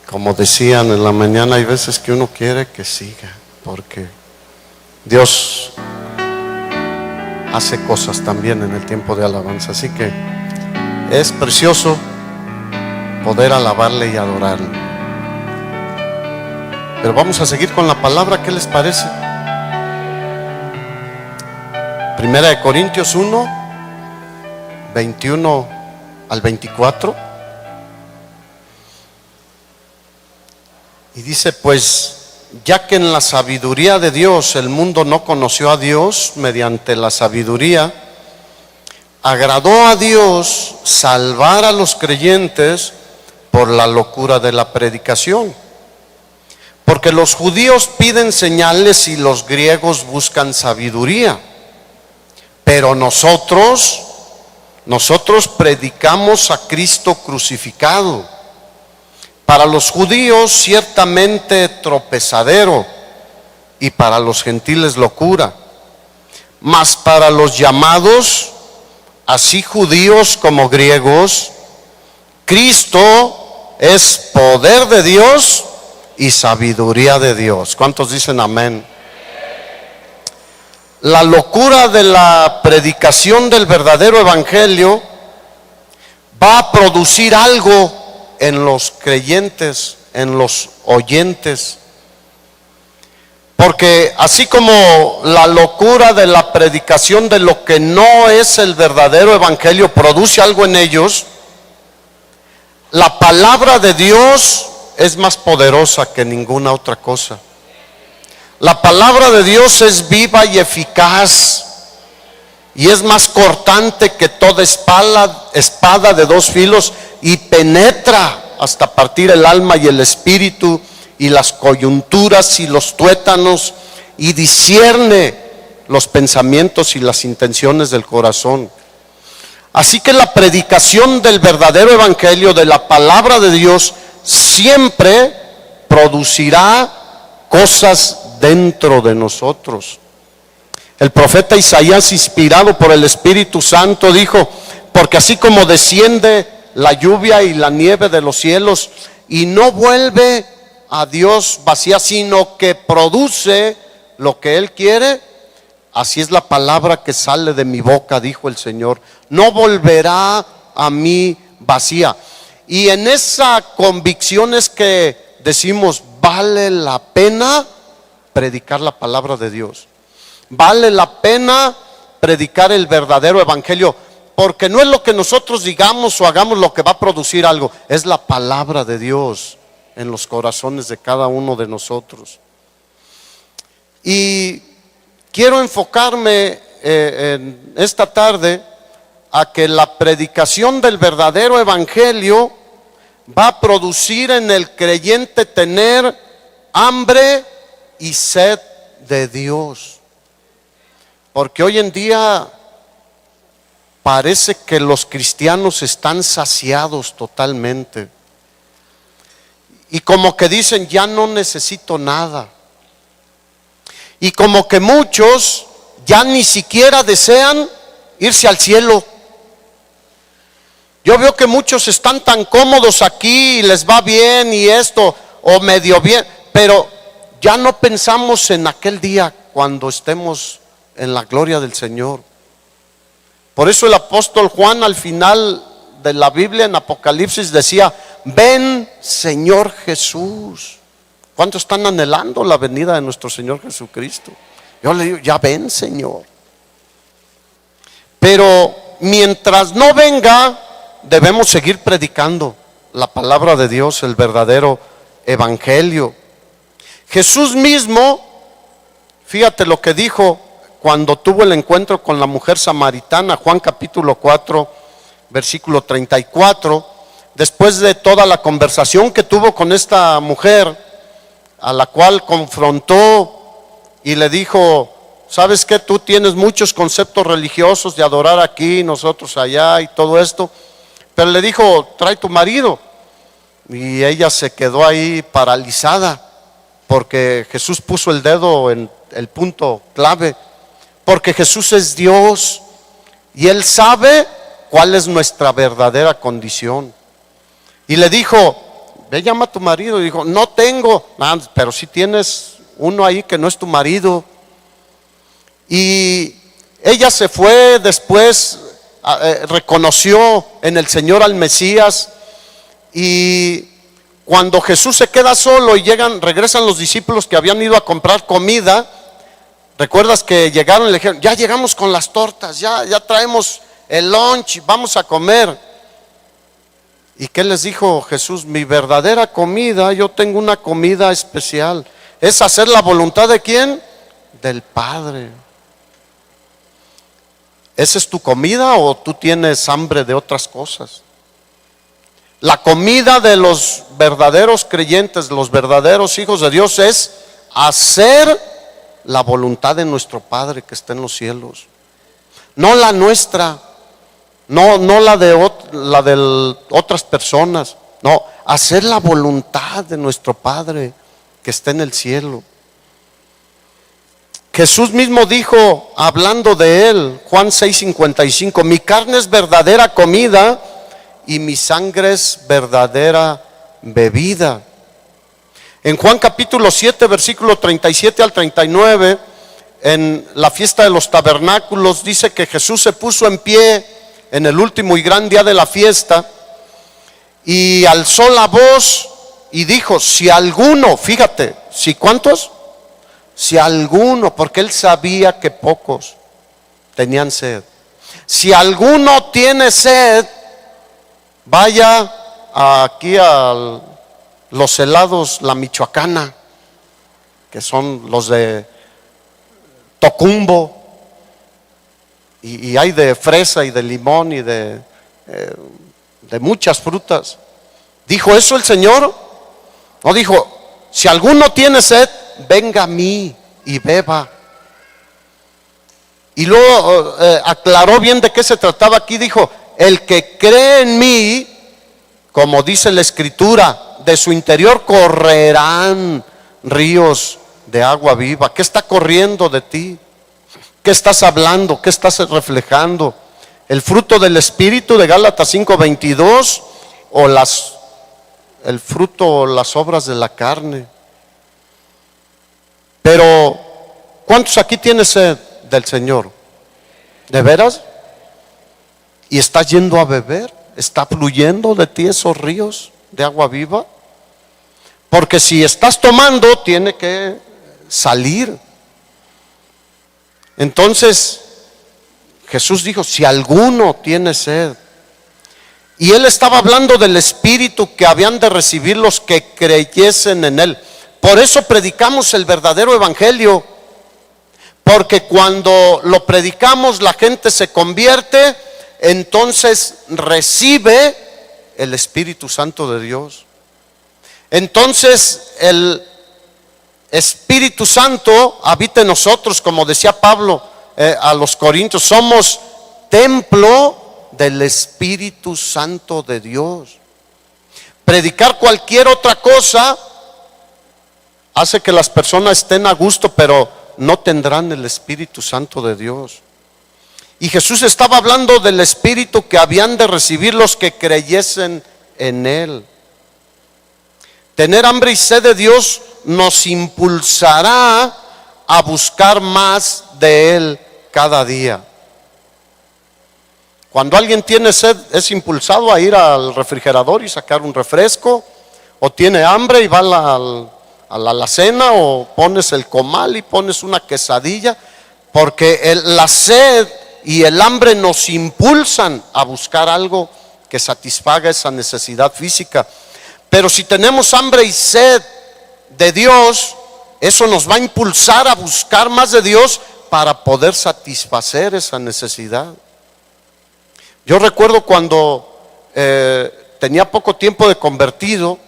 Como decían en la mañana, hay veces que uno quiere que siga, porque Dios hace cosas también en el tiempo de alabanza. Así que es precioso poder alabarle y adorarle. Pero vamos a seguir con la palabra. ¿Qué les parece? Primera de Corintios 1, 21 al 24. Y dice: pues ya que en la sabiduría de Dios el mundo no conoció a Dios, mediante la sabiduría agradó a Dios salvar a los creyentes por la locura de la predicación. Porque los judíos piden señales y los griegos buscan sabiduría. Pero nosotros predicamos a Cristo crucificado. Para los judíos ciertamente tropezadero, y para los gentiles locura. Mas para los llamados, así judíos como griegos, Cristo es poder de Dios y sabiduría de Dios. ¿Cuántos dicen amén? La locura de la predicación del verdadero evangelio va a producir algo en los creyentes, en los oyentes. Porque así como la locura de la predicación de lo que no es el verdadero evangelio produce algo en ellos, la palabra de Dios es más poderosa que ninguna otra cosa. La palabra de Dios es viva y eficaz, y es más cortante que toda espada de dos filos, y penetra hasta partir el alma y el espíritu, y las coyunturas y los tuétanos, y discierne los pensamientos y las intenciones del corazón. Así que la predicación del verdadero evangelio, de la palabra de Dios, siempre producirá cosas dentro de nosotros. El profeta Isaías, inspirado por el Espíritu Santo, dijo: porque así como desciende la lluvia y la nieve de los cielos y no vuelve a Dios vacía, sino que produce lo que Él quiere, así es la palabra que sale de mi boca, dijo el Señor. No volverá a mí vacía. Y en esa convicción es que decimos: vale la pena predicar la palabra de Dios. Vale la pena predicar el verdadero evangelio, porque no es lo que nosotros digamos o hagamos lo que va a producir algo, es la palabra de Dios en los corazones de cada uno de nosotros. Y quiero enfocarme en esta tarde a que la predicación del verdadero evangelio va a producir en el creyente tener hambre y sed de Dios. Porque hoy en día parece que los cristianos están saciados totalmente, y como que dicen: ya no necesito nada. Y como que muchos ya ni siquiera desean irse al cielo. Yo veo que muchos están tan cómodos aquí y les va bien y esto, o medio bien, pero ya no pensamos en aquel día cuando estemos en la gloria del Señor. Por eso el apóstol Juan, al final de la Biblia, en Apocalipsis, decía: ven, Señor Jesús. ¿Cuántos están anhelando la venida de nuestro Señor Jesucristo? Yo le digo: ya ven, Señor. Pero mientras no venga, debemos seguir predicando la palabra de Dios, el verdadero evangelio. Jesús mismo, fíjate lo que dijo cuando tuvo el encuentro con la mujer samaritana, Juan capítulo 4, versículo 34, después de toda la conversación que tuvo con esta mujer, a la cual confrontó y le dijo: ¿sabes qué? Tú tienes muchos conceptos religiosos de adorar aquí, nosotros allá y todo esto, pero le dijo: trae tu marido. Y ella se quedó ahí paralizada, porque Jesús puso el dedo en el punto clave. Porque Jesús es Dios y Él sabe cuál es nuestra verdadera condición. Y le dijo: ve, llama a tu marido. Y dijo, no tengo. Ah, pero si tienes uno ahí que no es tu marido. Y ella se fue después, reconoció en el Señor al Mesías. Y cuando Jesús se queda solo y regresan los discípulos que habían ido a comprar comida, recuerdas que llegaron y le dijeron, ya llegamos con las tortas, ya traemos el lunch, vamos a comer. ¿Y qué les dijo Jesús? Mi verdadera comida, yo tengo una comida especial, es hacer la voluntad ¿de quién? Del Padre. ¿Esa es tu comida o tú tienes hambre de otras cosas? La comida de los verdaderos creyentes, los verdaderos hijos de Dios, es hacer la voluntad de nuestro Padre que está en los cielos. No la nuestra, no la de otras personas. No, hacer la voluntad de nuestro Padre que está en el cielo. Jesús mismo dijo, hablando de él, Juan 6:55, mi carne es verdadera comida y mi sangre es verdadera bebida. En Juan capítulo 7, versículo 37 al 39, en la fiesta de los tabernáculos, dice que Jesús se puso en pie en el último y gran día de la fiesta y alzó la voz y dijo, si alguno, fíjate, ¿si cuántos? Si alguno, porque él sabía que pocos tenían sed. Si alguno tiene sed, vaya aquí a los helados La Michoacana, que son los de Tocumbo, y hay de fresa y de limón y de muchas frutas. ¿Dijo eso el Señor? No, dijo, si alguno tiene sed, venga a mí y beba. Y luego aclaró bien de qué se trataba aquí. Dijo, el que cree en mí, como dice la Escritura, de su interior correrán ríos de agua viva. ¿Qué está corriendo de ti? ¿Qué estás hablando? ¿Qué estás reflejando? ¿El fruto del Espíritu de Gálatas 5:22 o el fruto o las obras de la carne? Pero ¿cuántos aquí tienen sed del Señor? ¿De veras? ¿Y estás yendo a beber? ¿Está fluyendo de ti esos ríos de agua viva? Porque si estás tomando, tiene que salir. Entonces Jesús dijo, si alguno tiene sed. Y él estaba hablando del Espíritu que habían de recibir los que creyesen en él. Por eso predicamos el verdadero evangelio, porque cuando lo predicamos la gente se convierte, entonces recibe el Espíritu Santo de Dios. Entonces el Espíritu Santo habita en nosotros, como decía Pablo a los Corintios, somos templo del Espíritu Santo de Dios. Predicar cualquier otra cosa hace que las personas estén a gusto, pero no tendrán el Espíritu Santo de Dios. Y Jesús estaba hablando del Espíritu que habían de recibir los que creyesen en él. Tener hambre y sed de Dios nos impulsará a buscar más de él cada día. Cuando alguien tiene sed, es impulsado a ir al refrigerador y sacar un refresco, o tiene hambre y va a la alacena, o pones el comal y pones una quesadilla, porque la sed y el hambre nos impulsan a buscar algo que satisfaga esa necesidad física. Pero si tenemos hambre y sed de Dios, eso nos va a impulsar a buscar más de Dios para poder satisfacer esa necesidad. Yo recuerdo cuando tenía poco tiempo de convertido,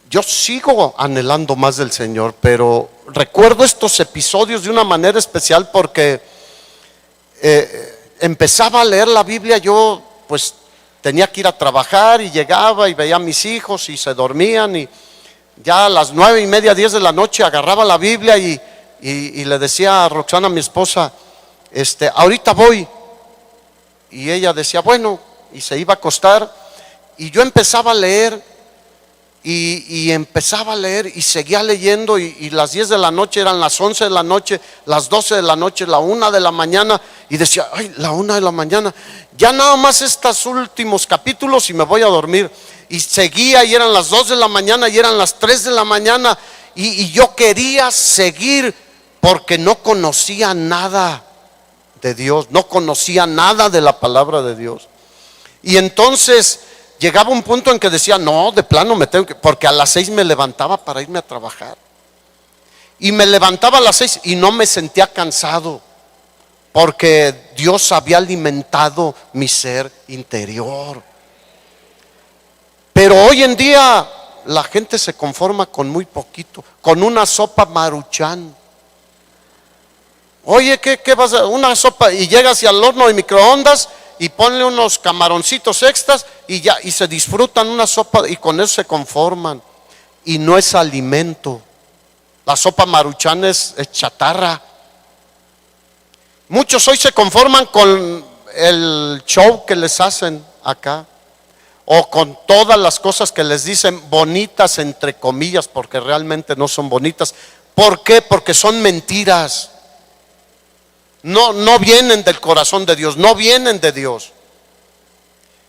yo sigo anhelando más del Señor, pero recuerdo estos episodios de una manera especial porque empezaba a leer la Biblia. Yo pues tenía que ir a trabajar y llegaba y veía a mis hijos y se dormían, y ya a las 9:30, 10 de la noche agarraba la Biblia y le decía a Roxana, mi esposa, ahorita voy. Y ella decía, bueno, y se iba a acostar. Y yo empezaba a leer y empezaba a leer y seguía leyendo y las 10 de la noche eran las 11 de la noche, las 12 de la noche, la 1 de la mañana, y decía, ay, la 1 de la mañana, ya nada más estos últimos capítulos y me voy a dormir. Y seguía y eran las 2 de la mañana y eran las 3 de la mañana y yo quería seguir porque no conocía nada de Dios, no conocía nada de la palabra de Dios. Y entonces llegaba un punto en que decía, no, de plano me tengo que, porque a las 6 me levantaba para irme a trabajar. Y me levantaba a las 6 y no me sentía cansado, porque Dios había alimentado mi ser interior. Pero hoy en día la gente se conforma con muy poquito, con una sopa Maruchan. Oye, ¿qué vas a? Una sopa, y llegas al horno de microondas y ponle unos camaroncitos extras y ya, y se disfrutan una sopa y con eso se conforman. Y no es alimento. La sopa Maruchan es chatarra. Muchos hoy se conforman con el show que les hacen acá, o con todas las cosas que les dicen bonitas entre comillas, porque realmente no son bonitas. ¿Por qué? Porque son mentiras. No vienen del corazón de Dios, no vienen de Dios.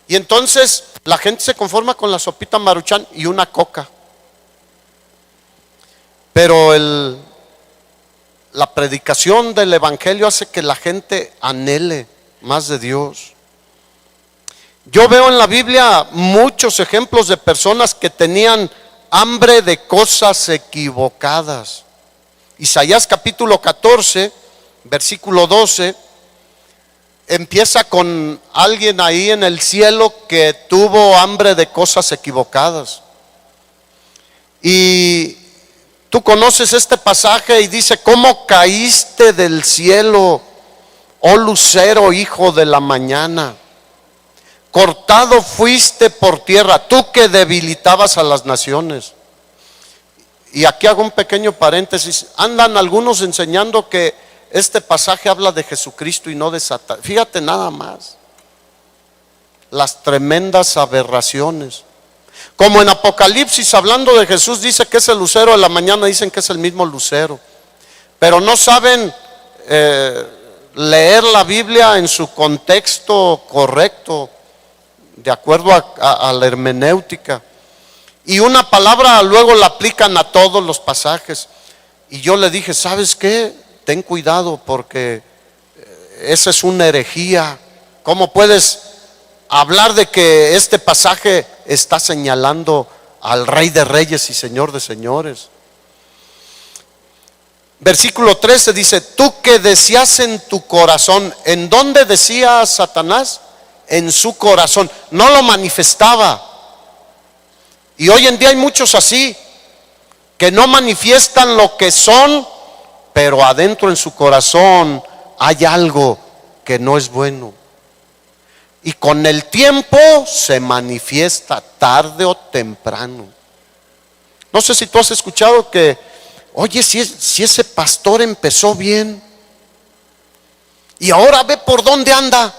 Y entonces la gente se conforma con la sopita Maruchan y una coca. Pero la predicación del evangelio hace que la gente anhele más de Dios. Yo veo en la Biblia muchos ejemplos de personas que tenían hambre de cosas equivocadas. Isaías capítulo 14, versículo 12, empieza con alguien ahí en el cielo que tuvo hambre de cosas equivocadas. Y tú conoces este pasaje y dice, ¿cómo caíste del cielo, oh lucero, hijo de la mañana? Cortado fuiste por tierra, tú que debilitabas a las naciones. Y aquí hago un pequeño paréntesis. Andan algunos enseñando que este pasaje habla de Jesucristo y no de Satanás. Fíjate nada más las tremendas aberraciones. Como en Apocalipsis, hablando de Jesús, dice que es el lucero de la mañana, dicen que es el mismo lucero, pero no saben leer la Biblia en su contexto correcto, de acuerdo a la hermenéutica. Y una palabra luego la aplican a todos los pasajes. Y yo le dije, ¿sabes qué? Ten cuidado, porque esa es una herejía. ¿Cómo puedes hablar de que este pasaje está señalando al Rey de Reyes y Señor de Señores? Versículo 13 dice, tú que decías en tu corazón. ¿En dónde decía Satanás? En su corazón. No lo manifestaba. Y hoy en día hay muchos así, que no manifiestan lo que son, pero adentro en su corazón hay algo que no es bueno. Y con el tiempo se manifiesta, tarde o temprano. No sé si tú has escuchado que, oye, si ese pastor empezó bien y ahora ve por dónde anda.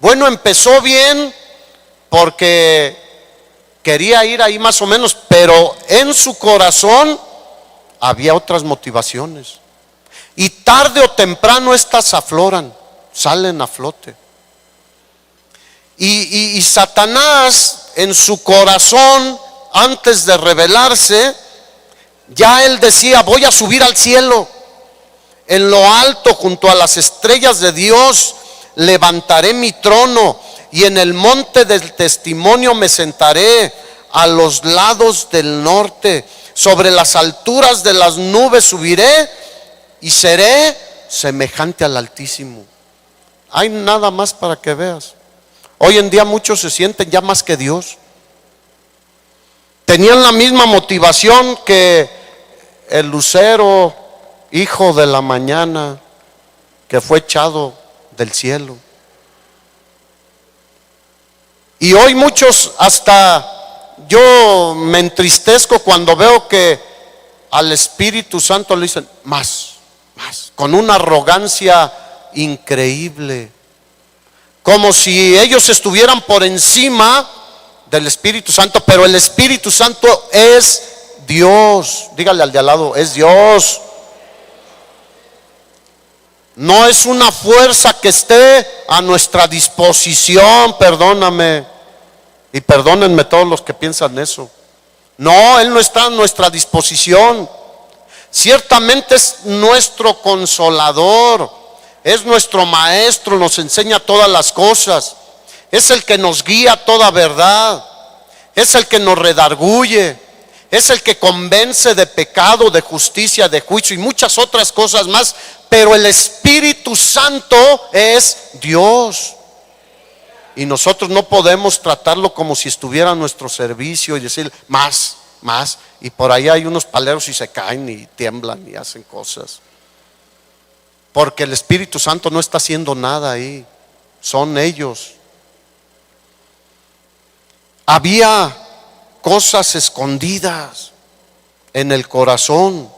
Bueno, empezó bien porque quería ir ahí más o menos, pero en su corazón había otras motivaciones. Y tarde o temprano estas afloran, salen a flote. Y Satanás en su corazón, antes de revelarse, ya él decía, voy a subir al cielo. En lo alto, junto a las estrellas de Dios, levantaré mi trono, y en el monte del testimonio me sentaré, a los lados del norte. Sobre las alturas de las nubes subiré y seré semejante al Altísimo. Hay nada más para que veas. Hoy en día muchos se sienten ya más que Dios. Tenían la misma motivación que el lucero, hijo de la mañana, que fue echado del cielo. Y hoy muchos, hasta yo me entristezco cuando veo que al Espíritu Santo le dicen más, con una arrogancia increíble, como si ellos estuvieran por encima del Espíritu Santo, pero el Espíritu Santo es Dios. Dígale al de al lado, es Dios. No es una fuerza que esté a nuestra disposición, perdóname. Y perdónenme todos los que piensan eso. No, Él no está a nuestra disposición. Ciertamente es nuestro consolador, es nuestro maestro, nos enseña todas las cosas. Es el que nos guía a toda verdad. Es el que nos redarguye. Es el que convence de pecado, de justicia, de juicio y muchas otras cosas más. Pero el Espíritu Santo es Dios. Y nosotros no podemos tratarlo como si estuviera a nuestro servicio y decir más, más. Y por ahí hay unos paleros y se caen y tiemblan y hacen cosas. Porque el Espíritu Santo no está haciendo nada ahí. Son ellos. Había cosas escondidas en el corazón.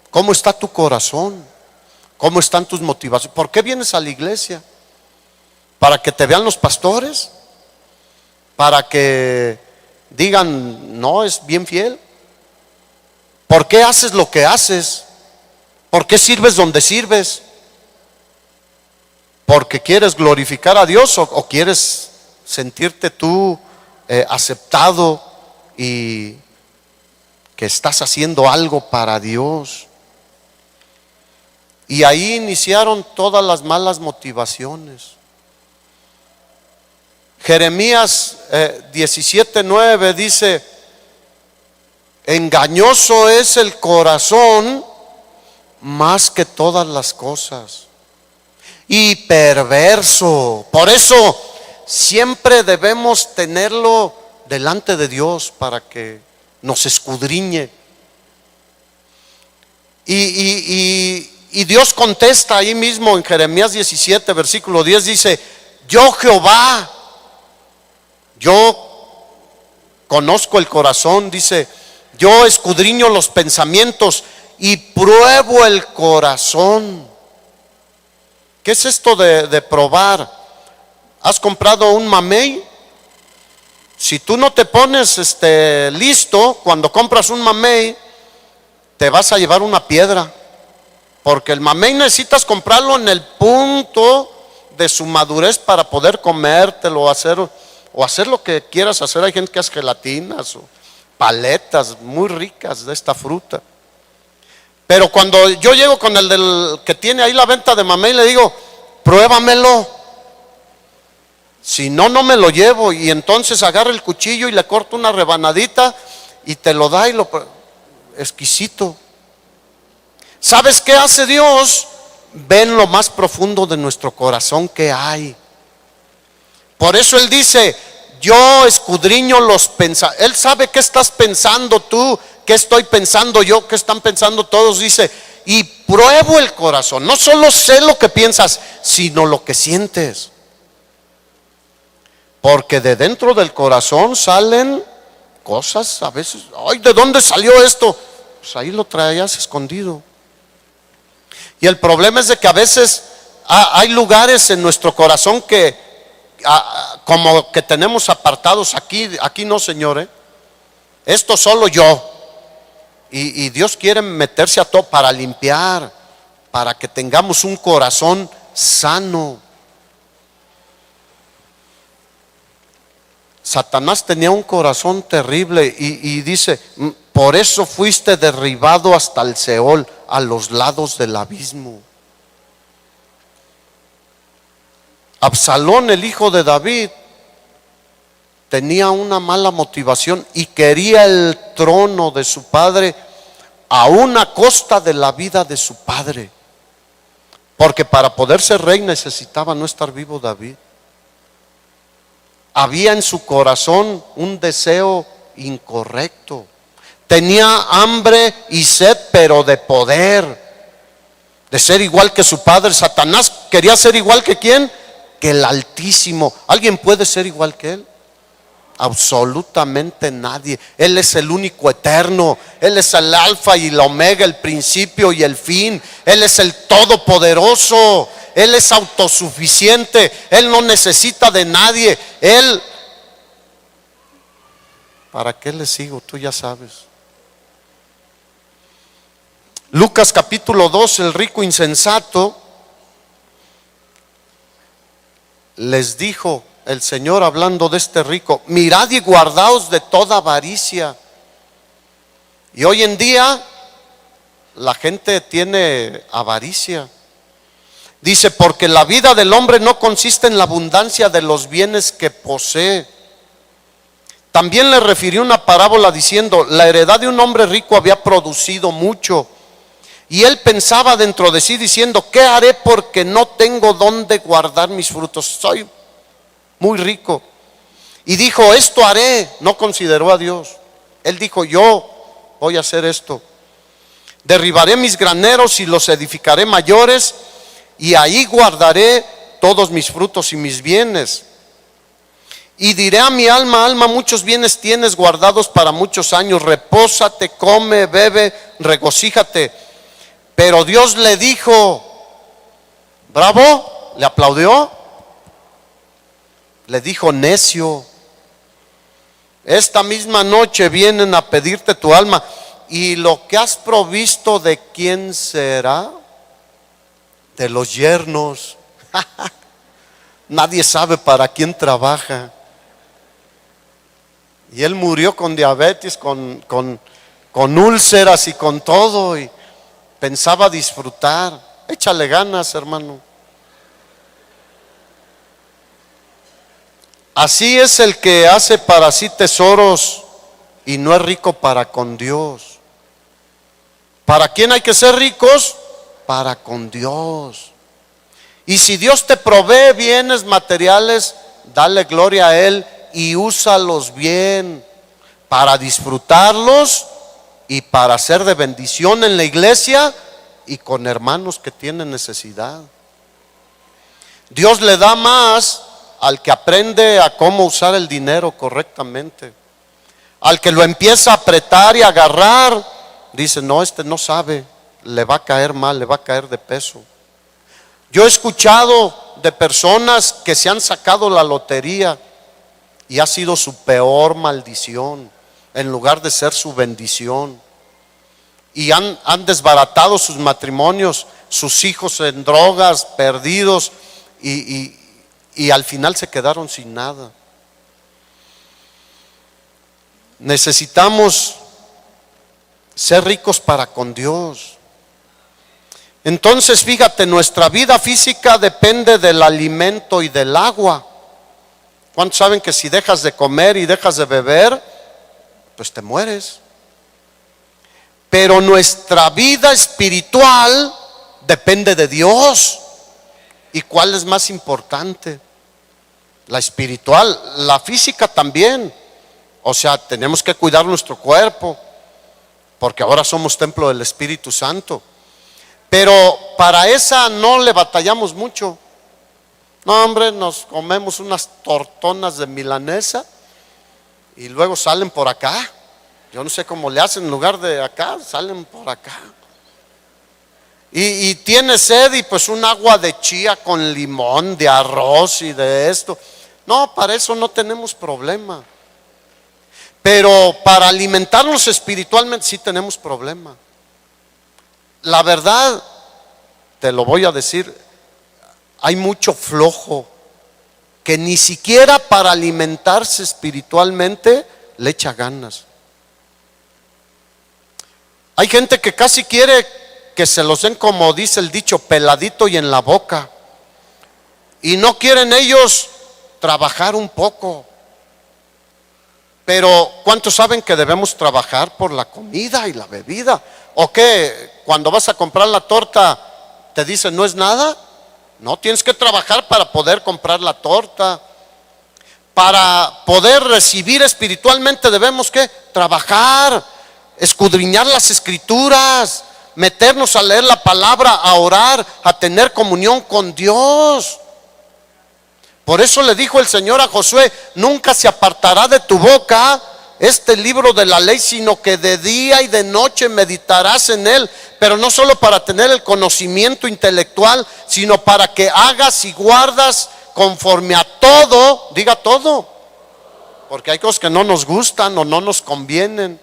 ¿Cómo está tu corazón? ¿Cómo están tus motivaciones? ¿Por qué vienes a la iglesia? ¿Para que te vean los pastores? ¿Para que digan, no, es bien fiel? ¿Por qué haces lo que haces? ¿Por qué sirves donde sirves? ¿Porque quieres glorificar a Dios o quieres sentirte tú aceptado y que estás haciendo algo para Dios? Y ahí iniciaron todas las malas motivaciones. Jeremías 17:9 dice: engañoso es el corazón más que todas las cosas y perverso. Por eso siempre debemos tenerlo delante de Dios para que nos escudriñe. Y Dios contesta ahí mismo en Jeremías 17 versículo 10, dice: yo Jehová, yo conozco el corazón, dice, yo escudriño los pensamientos y pruebo el corazón. ¿Qué es esto de probar? ¿Has comprado un mamey? Si tú no te pones listo, cuando compras un mamey, te vas a llevar una piedra. Porque el mamey necesitas comprarlo en el punto de su madurez para poder comértelo o hacer lo que quieras hacer. Hay gente que hace gelatinas o paletas muy ricas de esta fruta. Pero cuando yo llego con el del que tiene ahí la venta de mamey, le digo, pruébamelo. Si no, no me lo llevo. Y entonces agarra el cuchillo y le corta una rebanadita y te lo da y exquisito. ¿Sabes qué hace Dios? Ve en lo más profundo de nuestro corazón que hay. Por eso Él dice, yo escudriño los pensamientos. Él sabe qué estás pensando tú, qué estoy pensando yo, qué están pensando todos. Dice, y pruebo el corazón. No solo sé lo que piensas, sino lo que sientes. Porque de dentro del corazón salen cosas a veces. Ay, ¿de dónde salió esto? Pues ahí lo traías escondido. Y el problema es de que a veces hay lugares en nuestro corazón que como que tenemos apartados. Aquí no, Señor, esto solo yo. Y Dios quiere meterse a todo para limpiar, para que tengamos un corazón sano. Satanás tenía un corazón terrible y dice, por eso fuiste derribado hasta el Seol, a los lados del abismo. Absalón, el hijo de David, tenía una mala motivación y quería el trono de su padre aún a costa de la vida de su padre. Porque para poder ser rey necesitaba no estar vivo David. Había en su corazón un deseo incorrecto. Tenía hambre y sed, pero de poder, de ser igual que su padre. Satanás quería ser igual que ¿quién? Que el Altísimo. ¿Alguien puede ser igual que él? Absolutamente nadie. Él es el único eterno. Él es el alfa y el omega, el principio y el fin. Él es el todopoderoso. Él es autosuficiente. Él no necesita de nadie. Él ¿para qué le sigo? Tú ya sabes. Lucas capítulo 2, el rico insensato, les dijo el Señor hablando de este rico: mirad y guardaos de toda avaricia. Y hoy en día la gente tiene avaricia. Dice: porque la vida del hombre no consiste en la abundancia de los bienes que posee. También le refirió una parábola diciendo: la heredad de un hombre rico había producido mucho. Y él pensaba dentro de sí diciendo: ¿qué haré porque no tengo dónde guardar mis frutos? Soy muy rico. Y dijo: esto haré. No consideró a Dios. Él dijo: yo voy a hacer esto. Derribaré mis graneros y los edificaré mayores, y ahí guardaré todos mis frutos y mis bienes. Y diré a mi alma: alma, muchos bienes tienes guardados para muchos años. Repósate, come, bebe, regocíjate. Pero Dios le dijo: bravo, le aplaudió. Le dijo: necio, esta misma noche vienen a pedirte tu alma, y lo que has provisto, ¿de quién será? De los yernos. Nadie sabe para quién trabaja. Y él murió con diabetes, con úlceras y con todo, y pensaba disfrutar. Échale ganas, hermano. Así es el que hace para sí tesoros y no es rico para con Dios. ¿Para quién hay que ser ricos? Para con Dios. Y si Dios te provee bienes materiales, dale gloria a Él y úsalos bien para disfrutarlos y para ser de bendición en la iglesia y con hermanos que tienen necesidad. Dios le da más al que aprende a cómo usar el dinero correctamente. Al que lo empieza a apretar y agarrar, dice: no, este no sabe, le va a caer mal, le va a caer de peso. Yo he escuchado de personas que se han sacado la lotería y ha sido su peor maldición en lugar de ser su bendición. Y han desbaratado sus matrimonios, sus hijos en drogas, perdidos, y al final se quedaron sin nada. Necesitamos ser ricos para con Dios. Entonces, fíjate, nuestra vida física depende del alimento y del agua. ¿Cuántos saben que si dejas de comer y dejas de beber, pues te mueres? Pero nuestra vida espiritual depende de Dios. ¿Y cuál es más importante? La espiritual. La física también. O sea, tenemos que cuidar nuestro cuerpo, porque ahora somos templo del Espíritu Santo. Pero para esa no le batallamos mucho. No, hombre, nos comemos unas tortonas de milanesa y luego salen por acá. Yo no sé cómo le hacen, en lugar de acá, salen por acá. Y tiene sed y pues un agua de chía con limón, de arroz y de esto. No, para eso no tenemos problema. Pero para alimentarnos espiritualmente sí tenemos problema. La verdad, te lo voy a decir, hay mucho flojo que ni siquiera para alimentarse espiritualmente le echa ganas. Hay gente que casi quiere que se los den, como dice el dicho, peladito y en la boca. Y no quieren ellos trabajar un poco. Pero ¿cuántos saben que debemos trabajar por la comida y la bebida? ¿O qué? Cuando vas a comprar la torta te dicen: ¿no es nada? No, tienes que trabajar para poder comprar la torta. Para poder recibir espiritualmente debemos ¿qué? Trabajar, escudriñar las escrituras, meternos a leer la palabra, a orar, a tener comunión con Dios. Por eso le dijo el Señor a Josué: nunca se apartará de tu boca este libro de la ley, sino que de día y de noche meditarás en él. Pero no solo para tener el conocimiento intelectual, sino para que hagas y guardas conforme a todo, diga todo. porque hay cosas que no nos gustan o no nos convienen.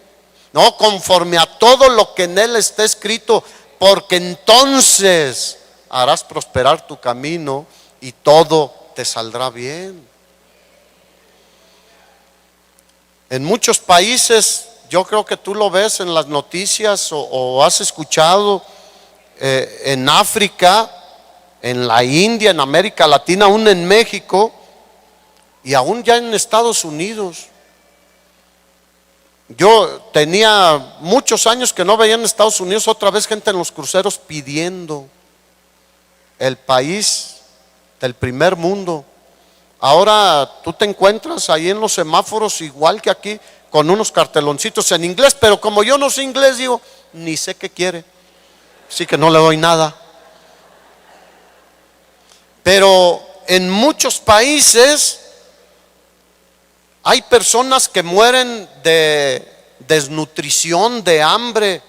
No, conforme a todo lo que en él está escrito, porque entonces harás prosperar tu camino y todo te saldrá bien. En muchos países, yo creo que tú lo ves en las noticias o has escuchado, en África, en la India, en América Latina, aún en México y aún ya en Estados Unidos. Yo tenía muchos años que no veía en Estados Unidos otra vez gente en los cruceros pidiendo el país del primer mundo. Ahora tú te encuentras ahí en los semáforos igual que aquí con unos carteloncitos en inglés, pero como yo no sé inglés, digo, ni sé qué quiere, así que no le doy nada. Pero en muchos países hay personas que mueren de desnutrición, de hambre,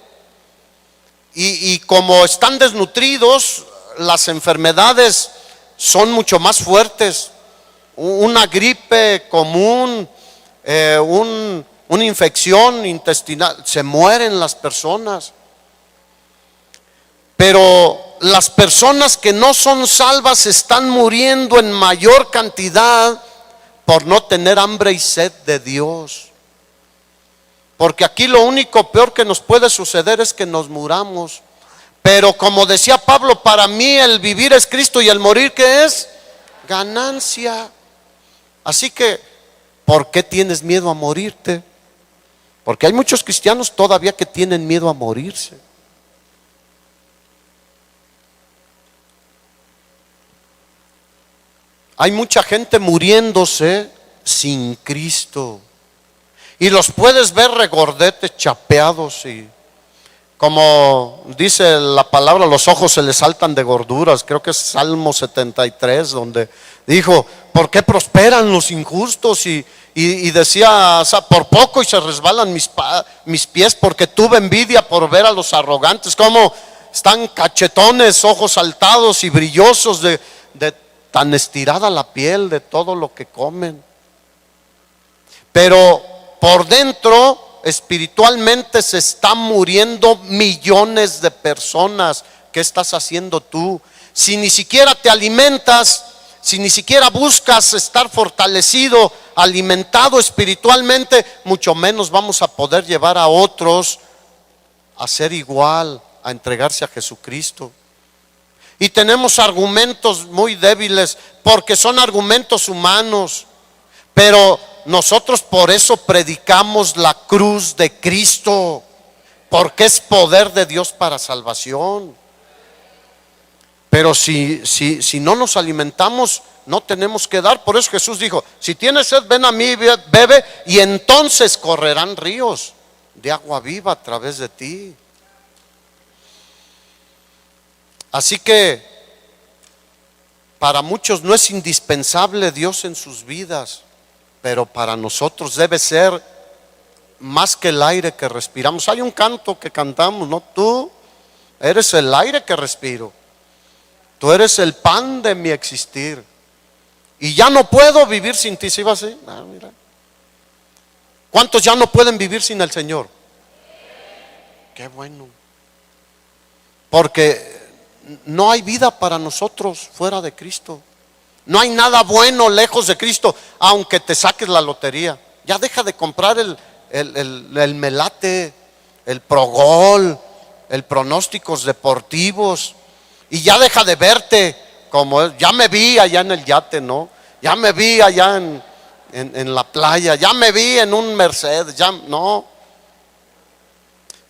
y como están desnutridos, las enfermedades son mucho más fuertes. Una gripe común, una infección intestinal, se mueren las personas. Pero las personas que no son salvas están muriendo en mayor cantidad por no tener hambre y sed de Dios. Porque aquí lo único peor que nos puede suceder es que nos muramos. Pero como decía Pablo, para mí el vivir es Cristo y el morir, ¿qué es? Ganancia. Así que, ¿por qué tienes miedo a morirte? Porque hay muchos cristianos todavía que tienen miedo a morirse. Hay mucha gente muriéndose sin Cristo. Y los puedes ver regordetes, chapeados, y como dice la palabra, los ojos se les saltan de gorduras. Creo que es Salmo 73, donde dijo, ¿por qué prosperan los injustos? Y decía, o sea, por poco y se resbalan mis pies, porque tuve envidia por ver a los arrogantes, como están cachetones, ojos saltados y brillosos de tan estirada la piel de todo lo que comen. Pero por dentro, espiritualmente, se están muriendo millones de personas. ¿Qué estás haciendo tú? Si ni siquiera te alimentas, si ni siquiera buscas estar fortalecido, alimentado espiritualmente, mucho menos vamos a poder llevar a otros a ser igual, a entregarse a Jesucristo. Y tenemos argumentos muy débiles, porque son argumentos humanos, pero nosotros por eso predicamos la cruz de Cristo, porque es poder de Dios para salvación. Pero si no nos alimentamos, no tenemos que dar. Por eso Jesús dijo, si tienes sed, ven a mí, bebe, y entonces correrán ríos de agua viva a través de ti. Así que para muchos no es indispensable Dios en sus vidas, pero para nosotros debe ser más que el aire que respiramos. Hay un canto que cantamos, ¿no? Tú eres el aire que respiro, tú eres el pan de mi existir, y ya no puedo vivir sin ti. ¿Sí va así? Mira. ¿Cuántos ya no pueden vivir sin el Señor? Qué bueno. Porque no hay vida para nosotros fuera de Cristo. No hay nada bueno lejos de Cristo, aunque te saques la lotería. Ya deja de comprar el melate, el progol, el pronósticos deportivos, y ya deja de verte como ya me vi allá en el yate, ¿no? Ya me vi allá en la playa, ya me vi en un Mercedes, ya no.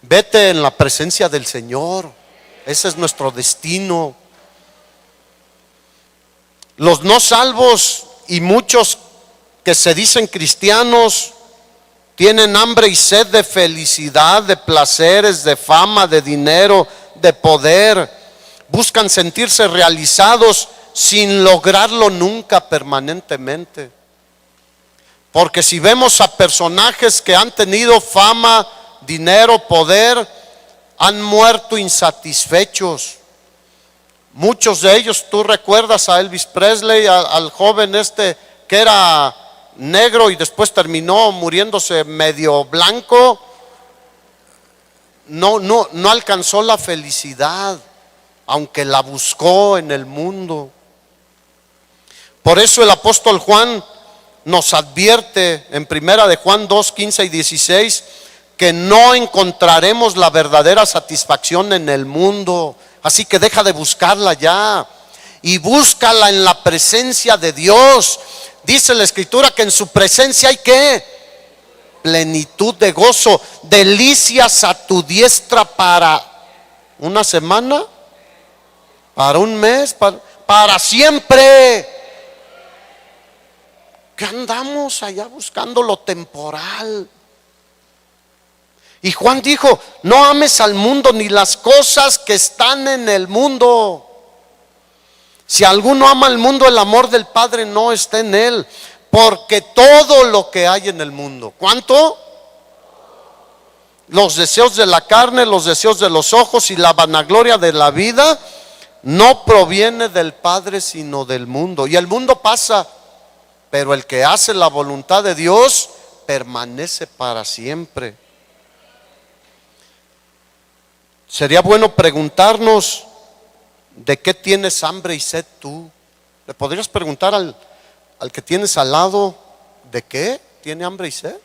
Vete en la presencia del Señor. Ese es nuestro destino. Los no salvos y muchos que se dicen cristianos tienen hambre y sed de felicidad, de placeres, de fama, de dinero, de poder. Buscan sentirse realizados sin lograrlo nunca permanentemente. Porque si vemos a personajes que han tenido fama, dinero, poder, han muerto insatisfechos. Muchos de ellos, tú recuerdas a Elvis Presley, al joven que era negro y después terminó muriéndose medio blanco, no alcanzó la felicidad, aunque la buscó en el mundo. Por eso el apóstol Juan nos advierte en primera de Juan 2, 15 y 16 que no encontraremos la verdadera satisfacción en el mundo. Así que deja de buscarla ya y búscala en la presencia de Dios. Dice la Escritura que en su presencia hay ¿qué? Plenitud de gozo, delicias a tu diestra para una semana, para un mes, para siempre. ¿Qué andamos allá buscando lo temporal? Y Juan dijo, no ames al mundo ni las cosas que están en el mundo. Si alguno ama al mundo, el amor del Padre no está en él. Porque todo lo que hay en el mundo, ¿cuánto? Los deseos de la carne, los deseos de los ojos y la vanagloria de la vida, no proviene del Padre sino del mundo. Y el mundo pasa, pero el que hace la voluntad de Dios permanece para siempre. Sería bueno preguntarnos, ¿de qué tienes hambre y sed tú? ¿Le podrías preguntar al que tienes al lado, ¿de qué tiene hambre y sed?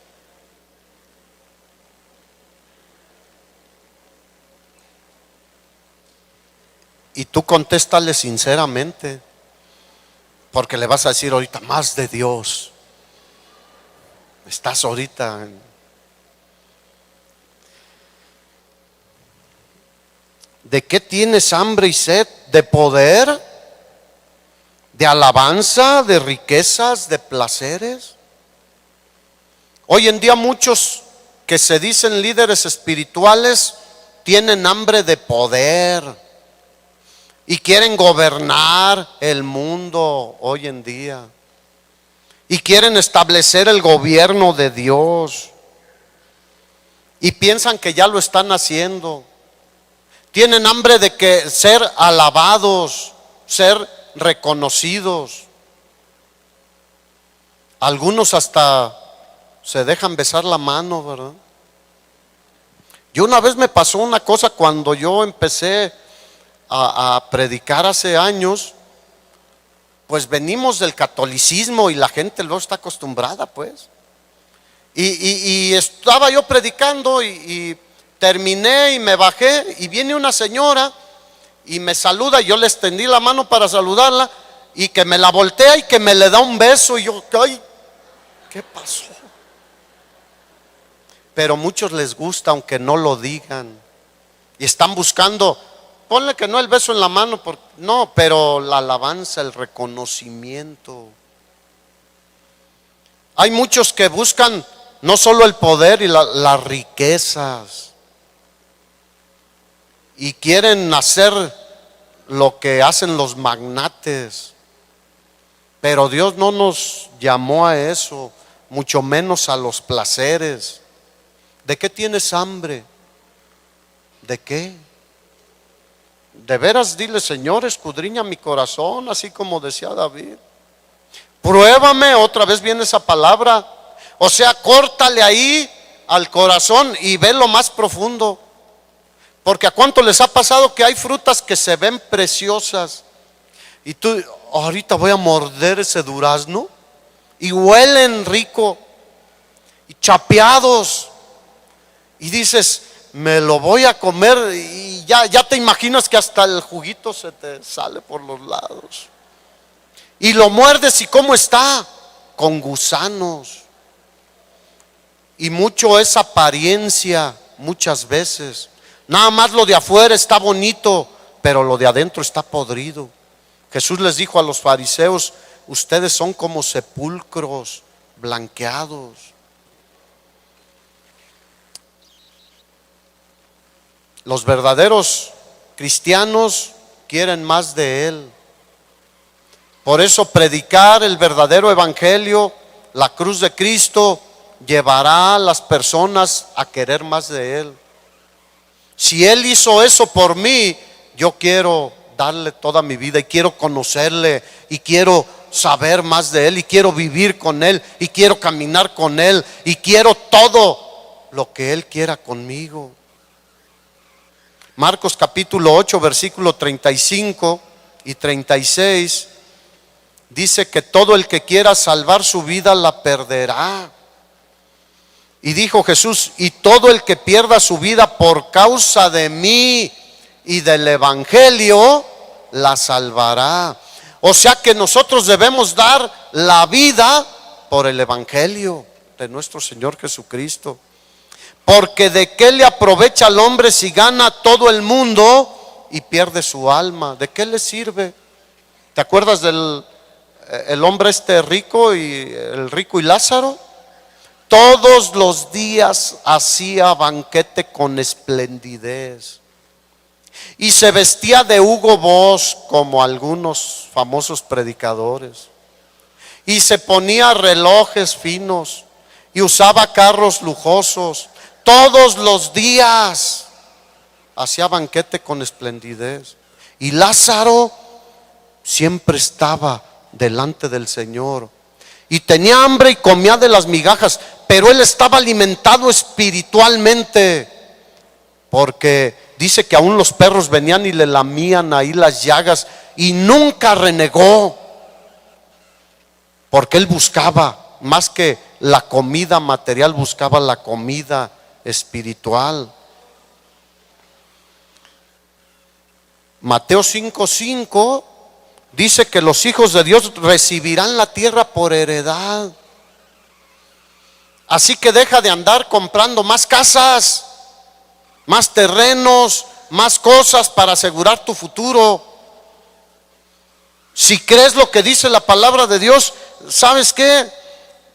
Y tú contéstale sinceramente, porque le vas a decir ahorita más de Dios. Estás ahorita ¿de qué tienes hambre y sed? ¿De poder? ¿De alabanza? ¿De riquezas? ¿De placeres? Hoy en día muchos que se dicen líderes espirituales tienen hambre de poder y quieren gobernar el mundo hoy en día y quieren establecer el gobierno de Dios y piensan que ya lo están haciendo. Tienen hambre de que ser alabados, ser reconocidos. Algunos hasta se dejan besar la mano, ¿verdad? Yo una vez me pasó una cosa cuando yo empecé a predicar hace años. Pues venimos del catolicismo y la gente luego está acostumbrada, pues. Y estaba yo predicando y terminé y me bajé y viene una señora y me saluda y yo le extendí la mano para saludarla y que me la voltea y que me le da un beso y yo, ay, ¿qué pasó? Pero muchos les gusta aunque no lo digan y están buscando, ponle que no el beso en la mano, no, pero la alabanza, el reconocimiento. Hay muchos que buscan no solo el poder y las riquezas y quieren hacer lo que hacen los magnates, pero Dios no nos llamó a eso, mucho menos a los placeres. ¿De qué tienes hambre? ¿De qué? De veras dile, Señor, escudriña mi corazón, así como decía David. Pruébame, otra vez viene esa palabra. O sea, córtale ahí al corazón y ve lo más profundo. Porque ¿a cuánto les ha pasado que hay frutas que se ven preciosas y tú, ahorita voy a morder ese durazno y huelen rico y chapeados y dices, me lo voy a comer y ya te imaginas que hasta el juguito se te sale por los lados y lo muerdes y cómo está, con gusanos? Y mucho es apariencia muchas veces. Nada más lo de afuera está bonito, pero lo de adentro está podrido. Jesús les dijo a los fariseos, ustedes son como sepulcros blanqueados. Los verdaderos cristianos quieren más de Él. Por eso predicar el verdadero evangelio, la cruz de Cristo, llevará a las personas a querer más de Él. Si Él hizo eso por mí, yo quiero darle toda mi vida y quiero conocerle y quiero saber más de Él y quiero vivir con Él y quiero caminar con Él y quiero todo lo que Él quiera conmigo. Marcos capítulo 8, versículo 35 y 36 dice que todo el que quiera salvar su vida la perderá. Y dijo Jesús: y todo el que pierda su vida por causa de mí y del evangelio la salvará. O sea que nosotros debemos dar la vida por el evangelio de nuestro Señor Jesucristo. Porque de qué le aprovecha al hombre si gana todo el mundo y pierde su alma. ¿De qué le sirve? ¿Te acuerdas del el hombre rico y el rico y Lázaro? Todos los días hacía banquete con esplendidez y se vestía de Hugo Boss como algunos famosos predicadores, y se ponía relojes finos y usaba carros lujosos. Todos los días hacía banquete con esplendidez, y Lázaro siempre estaba delante del Señor y tenía hambre y comía de las migajas, pero él estaba alimentado espiritualmente, porque dice que aún los perros venían y le lamían ahí las llagas, y nunca renegó, porque él buscaba más que la comida material, buscaba la comida espiritual. Mateo 5:5 dice que los hijos de Dios recibirán la tierra por heredad. Así que deja de andar comprando más casas, más terrenos, más cosas para asegurar tu futuro. Si crees lo que dice la palabra de Dios, ¿sabes qué?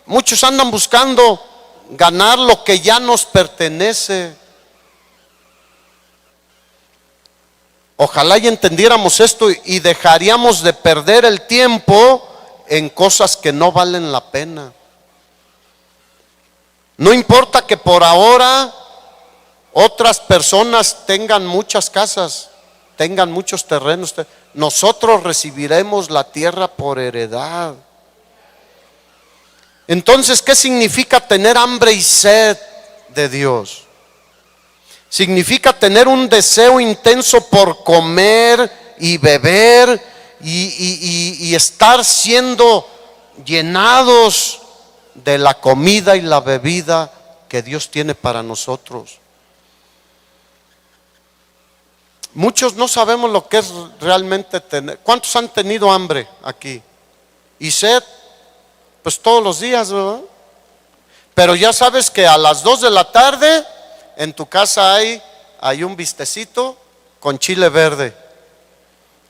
Muchos andan buscando ganar lo que ya nos pertenece. Ojalá y entendiéramos esto y dejaríamos de perder el tiempo en cosas que no valen la pena. No importa que por ahora otras personas tengan muchas casas, tengan muchos terrenos, nosotros recibiremos la tierra por heredad. Entonces, ¿qué significa tener hambre y sed de Dios? Significa tener un deseo intenso por comer y beber y estar siendo llenados de la comida y la bebida que Dios tiene para nosotros. Muchos no sabemos lo que es realmente tener. ¿Cuántos han tenido hambre aquí? ¿Y sed? Pues todos los días, ¿verdad? Pero ya sabes que a las 2 de la tarde en tu casa hay un bistecito con chile verde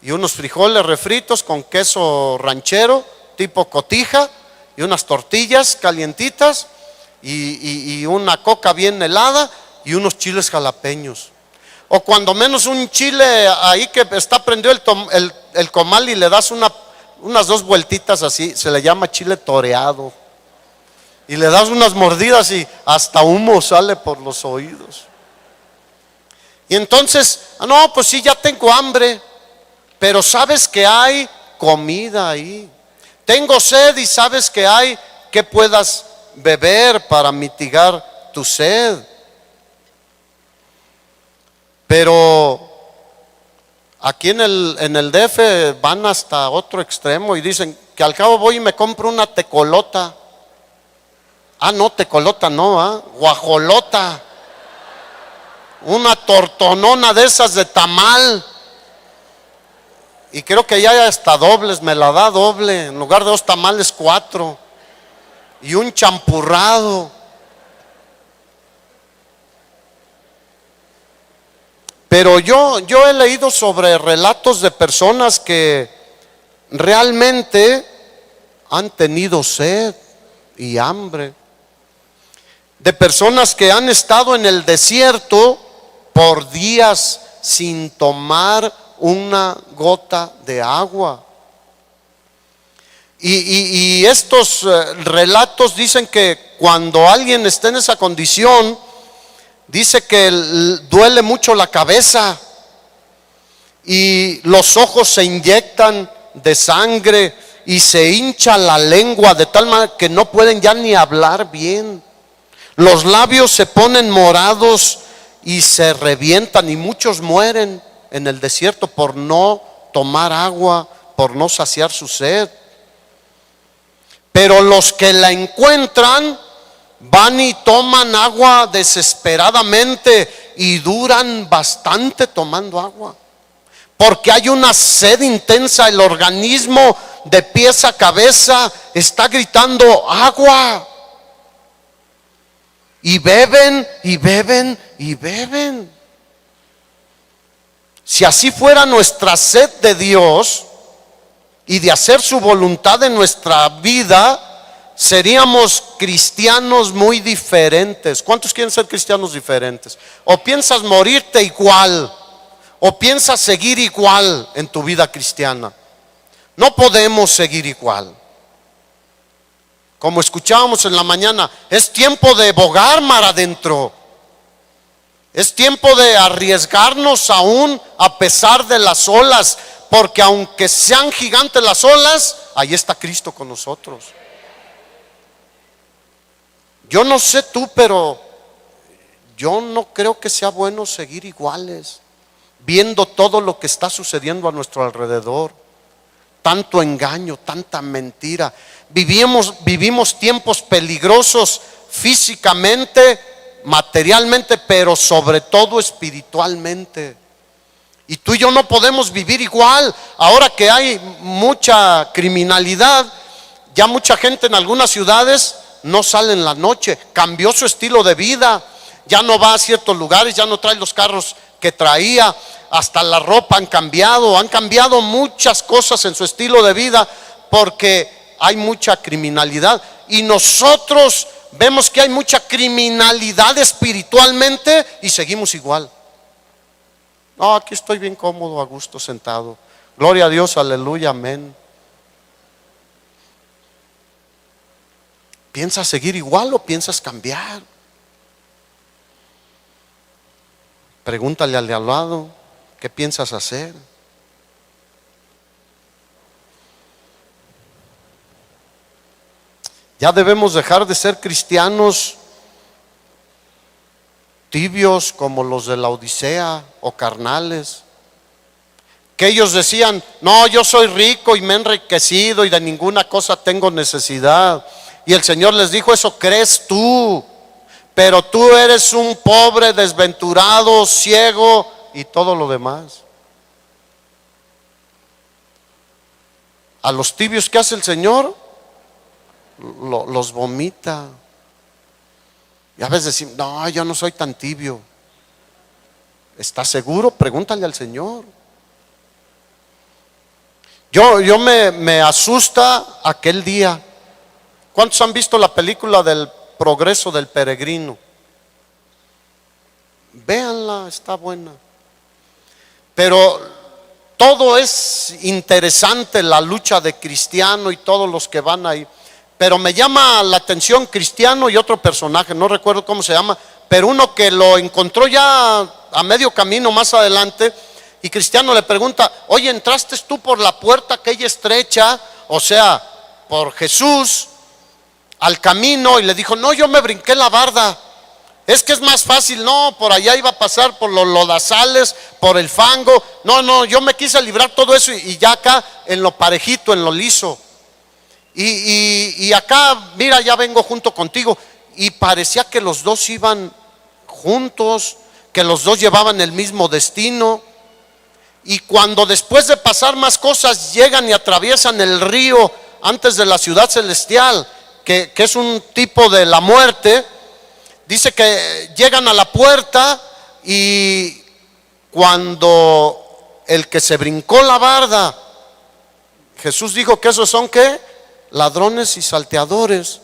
y unos frijoles refritos con queso ranchero tipo cotija y unas tortillas calientitas y una coca bien helada y unos chiles jalapeños, o cuando menos un chile ahí que está prendido el comal y le das unas 2 vueltitas así, se le llama chile toreado, y le das unas mordidas y hasta humo sale por los oídos. Y entonces, no, pues sí, ya tengo hambre, pero sabes que hay comida ahí. Tengo sed y sabes que hay que puedas beber para mitigar tu sed. Pero aquí en el DF van hasta otro extremo y dicen que al cabo voy y me compro una tecolota. Ah, no, tecolota no, guajolota. Una tortonona de esas de tamal. Y creo que ya hay hasta dobles, me la da doble. En lugar de 2 tamales, 4. Y un champurrado. Pero yo he leído sobre relatos de personas que realmente han tenido sed y hambre. De personas que han estado en el desierto por días sin tomar una gota de agua. Y estos relatos dicen que cuando alguien está en esa condición, dice que duele mucho la cabeza y los ojos se inyectan de sangre y se hincha la lengua de tal manera que no pueden ya ni hablar bien. Los labios se ponen morados y se revientan, y muchos mueren en el desierto por no tomar agua, por no saciar su sed. Pero los que la encuentran van y toman agua desesperadamente y duran bastante tomando agua, porque hay una sed intensa. El organismo de pies a cabeza está gritando agua, y beben y beben y beben. Si así fuera nuestra sed de Dios y de hacer su voluntad en nuestra vida, seríamos cristianos muy diferentes. ¿Cuántos quieren ser cristianos diferentes? ¿O piensas morirte igual? ¿O piensas seguir igual en tu vida cristiana? No podemos seguir igual. Como escuchábamos en la mañana, es tiempo de bogar mar adentro. Es tiempo de arriesgarnos aún a pesar de las olas, porque aunque sean gigantes las olas, ahí está Cristo con nosotros. Yo no sé tú, pero yo no creo que sea bueno seguir iguales, viendo todo lo que está sucediendo a nuestro alrededor. Tanto engaño, tanta mentira. Vivimos tiempos peligrosos físicamente, materialmente, pero sobre todo espiritualmente. Y tú y yo no podemos vivir igual. Ahora que hay mucha criminalidad, ya mucha gente en algunas ciudades no sale en la noche, cambió su estilo de vida, ya no va a ciertos lugares, ya no trae los carros que traía, hasta la ropa han cambiado muchas cosas en su estilo de vida, porque hay mucha criminalidad. Y nosotros vemos que hay mucha criminalidad espiritualmente y seguimos igual. No, aquí estoy bien cómodo, a gusto, sentado. Gloria a Dios, aleluya, amén. ¿Piensas seguir igual o piensas cambiar? Pregúntale al de al lado, ¿qué piensas hacer? Ya debemos dejar de ser cristianos tibios como los de la Odisea, o carnales, que ellos decían: no, yo soy rico y me he enriquecido y de ninguna cosa tengo necesidad. Y el Señor les dijo: eso crees tú, pero tú eres un pobre, desventurado, ciego y todo lo demás. A los tibios, ¿qué hace el Señor? Los vomita. Y a veces decimos: no, yo no soy tan tibio. ¿Estás seguro? Pregúntale al Señor. Yo me asusta aquel día. ¿Cuántos han visto la película del progreso del peregrino? Véanla, está buena. Pero todo es interesante, la lucha de Cristiano y todos los que van ahí. Pero me llama la atención Cristiano y otro personaje, no recuerdo cómo se llama, pero uno que lo encontró ya a medio camino más adelante, y Cristiano le pregunta: oye, ¿entraste tú por la puerta aquella estrecha, o sea, por Jesús, al camino? Y le dijo: no, yo me brinqué la barda. Es que es más fácil. No, por allá iba a pasar por los lodazales, por el fango. No, yo me quise librar todo eso y ya acá en lo parejito, en lo liso. Y acá, mira, ya vengo junto contigo. Y parecía que los dos iban juntos, que los dos llevaban el mismo destino. Y cuando después de pasar más cosas llegan y atraviesan el río antes de la ciudad celestial, que es un tipo de la muerte, dice que llegan a la puerta, y cuando el que se brincó la barda, Jesús dijo que esos son ¿qué? Ladrones y salteadores.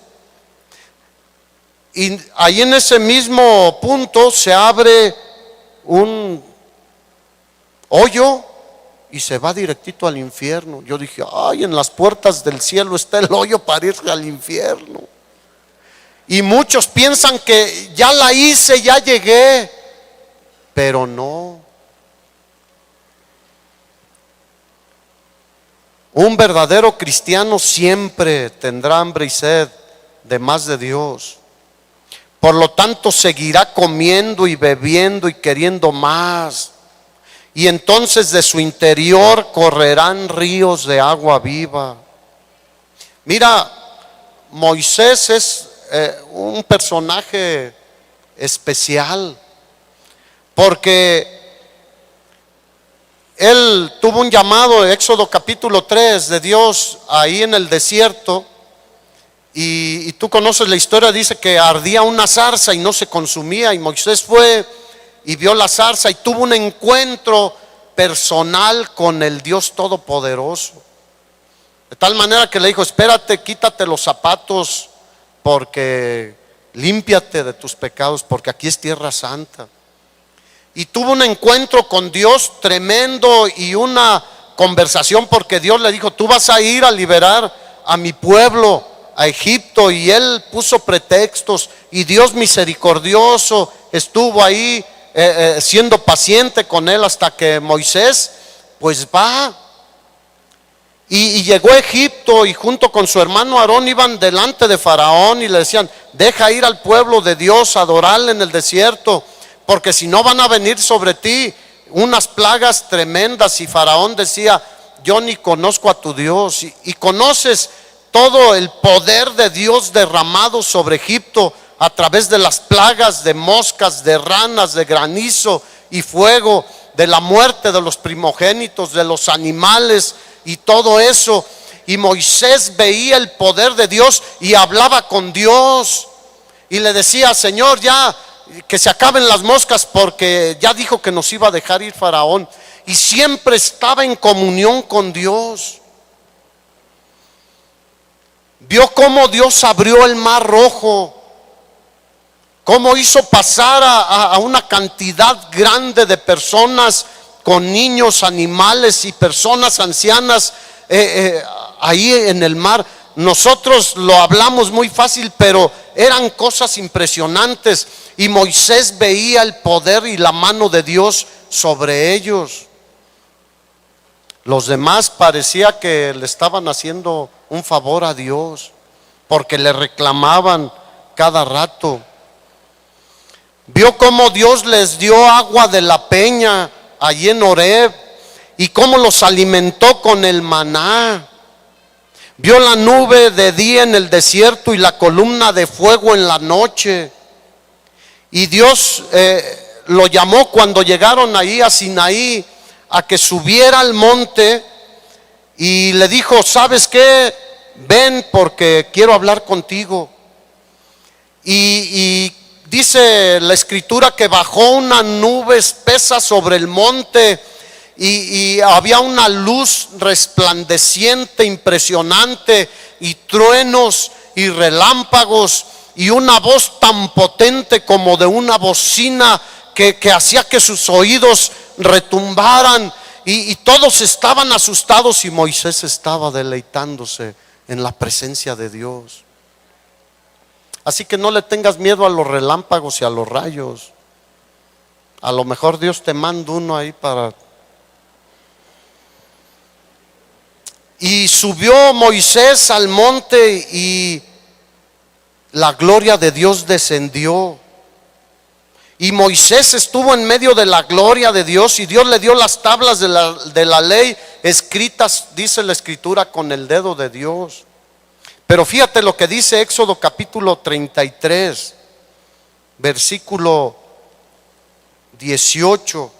Y ahí en ese mismo punto se abre un hoyo y se va directito al infierno. Yo dije: ay, en las puertas del cielo está el hoyo para ir al infierno. Y muchos piensan que ya la hice, ya llegué, pero no. Un verdadero cristiano siempre tendrá hambre y sed de más de Dios. Por lo tanto, seguirá comiendo y bebiendo y queriendo más. Y entonces de su interior correrán ríos de agua viva. Mira, Moisés es un personaje especial, porque él tuvo un llamado, Éxodo capítulo 3, de Dios ahí en el desierto. Y tú conoces la historia, dice que ardía una zarza y no se consumía. Y Moisés fue y vio la zarza y tuvo un encuentro personal con el Dios Todopoderoso. De tal manera que le dijo: espérate, quítate los zapatos, porque límpiate de tus pecados, porque aquí es tierra santa. Y tuvo un encuentro con Dios tremendo y una conversación, porque Dios le dijo: tú vas a ir a liberar a mi pueblo, a Egipto. Y él puso pretextos, y Dios misericordioso estuvo ahí siendo paciente con él, hasta que Moisés pues va y llegó a Egipto, y junto con su hermano Aarón iban delante de Faraón y le decían: deja ir al pueblo de Dios a adorarle en el desierto, porque si no van a venir sobre ti unas plagas tremendas. Y Faraón decía: yo ni conozco a tu Dios. Y conoces todo el poder de Dios derramado sobre Egipto a través de las plagas de moscas, de ranas, de granizo y fuego, de la muerte de los primogénitos, de los animales y todo eso. Y Moisés veía el poder de Dios y hablaba con Dios y le decía: Señor, ya que se acaben las moscas, porque ya dijo que nos iba a dejar ir Faraón. Y siempre estaba en comunión con Dios. Vio cómo Dios abrió el mar rojo, cómo hizo pasar a una cantidad grande de personas, con niños, animales y personas ancianas ahí en el mar. Nosotros lo hablamos muy fácil, pero eran cosas impresionantes. Y Moisés veía el poder y la mano de Dios sobre ellos. Los demás parecía que le estaban haciendo un favor a Dios, porque le reclamaban cada rato. Vio cómo Dios les dio agua de la peña allí en Horeb, y cómo los alimentó con el maná. Vio la nube de día en el desierto y la columna de fuego en la noche. Y Dios lo llamó cuando llegaron ahí a Sinaí, a que subiera al monte, y le dijo: ¿sabes qué? Ven, porque quiero hablar contigo. Y dice la escritura que bajó una nube espesa sobre el monte, y había una luz resplandeciente, impresionante, y truenos y relámpagos, y una voz tan potente como de una bocina que hacía que sus oídos retumbaran. Y todos estaban asustados, y Moisés estaba deleitándose en la presencia de Dios. Así que no le tengas miedo a los relámpagos y a los rayos. A lo mejor Dios te manda uno ahí para... Y subió Moisés al monte, y la gloria de Dios descendió. Y Moisés estuvo en medio de la gloria de Dios, y Dios le dio las tablas de la ley escritas, dice la escritura, con el dedo de Dios. Pero fíjate lo que dice Éxodo capítulo 33, versículo 18.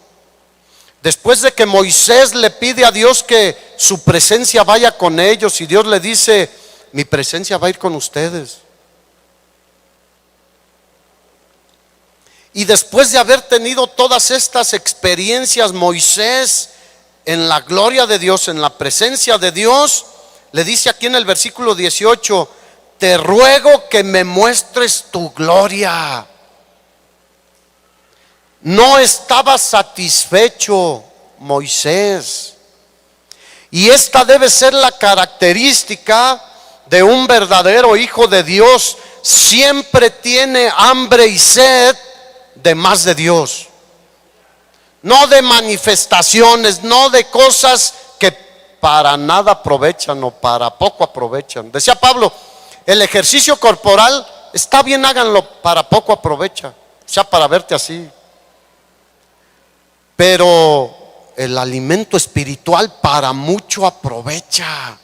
Después de que Moisés le pide a Dios que su presencia vaya con ellos, y Dios le dice: mi presencia va a ir con ustedes. Y después de haber tenido todas estas experiencias, Moisés, en la gloria de Dios, en la presencia de Dios, le dice aquí en el versículo 18: te ruego que me muestres tu gloria. No estaba satisfecho Moisés. Y esta debe ser la característica de un verdadero hijo de Dios. Siempre tiene hambre y sed de más de Dios. No de manifestaciones, no de cosas que para nada aprovechan o para poco aprovechan. Decía Pablo, el ejercicio corporal está bien, háganlo, para poco aprovecha, o sea, para verte así. Pero el alimento espiritual para mucho aprovecha.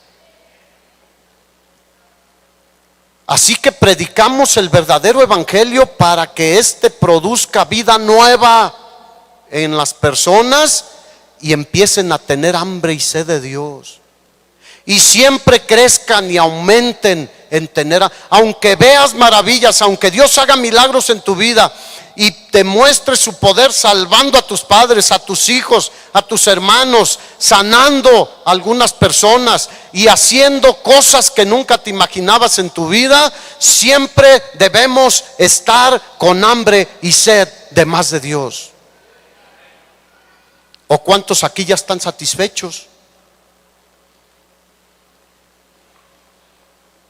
Así que predicamos el verdadero evangelio para que éste produzca vida nueva en las personas y empiecen a tener hambre y sed de Dios. Y siempre crezcan y aumenten en tener, aunque veas maravillas, aunque Dios haga milagros en tu vida y te muestre su poder salvando a tus padres, a tus hijos, a tus hermanos, sanando a algunas personas y haciendo cosas que nunca te imaginabas en tu vida, siempre debemos estar con hambre y sed de más de Dios. ¿O cuántos aquí ya están satisfechos?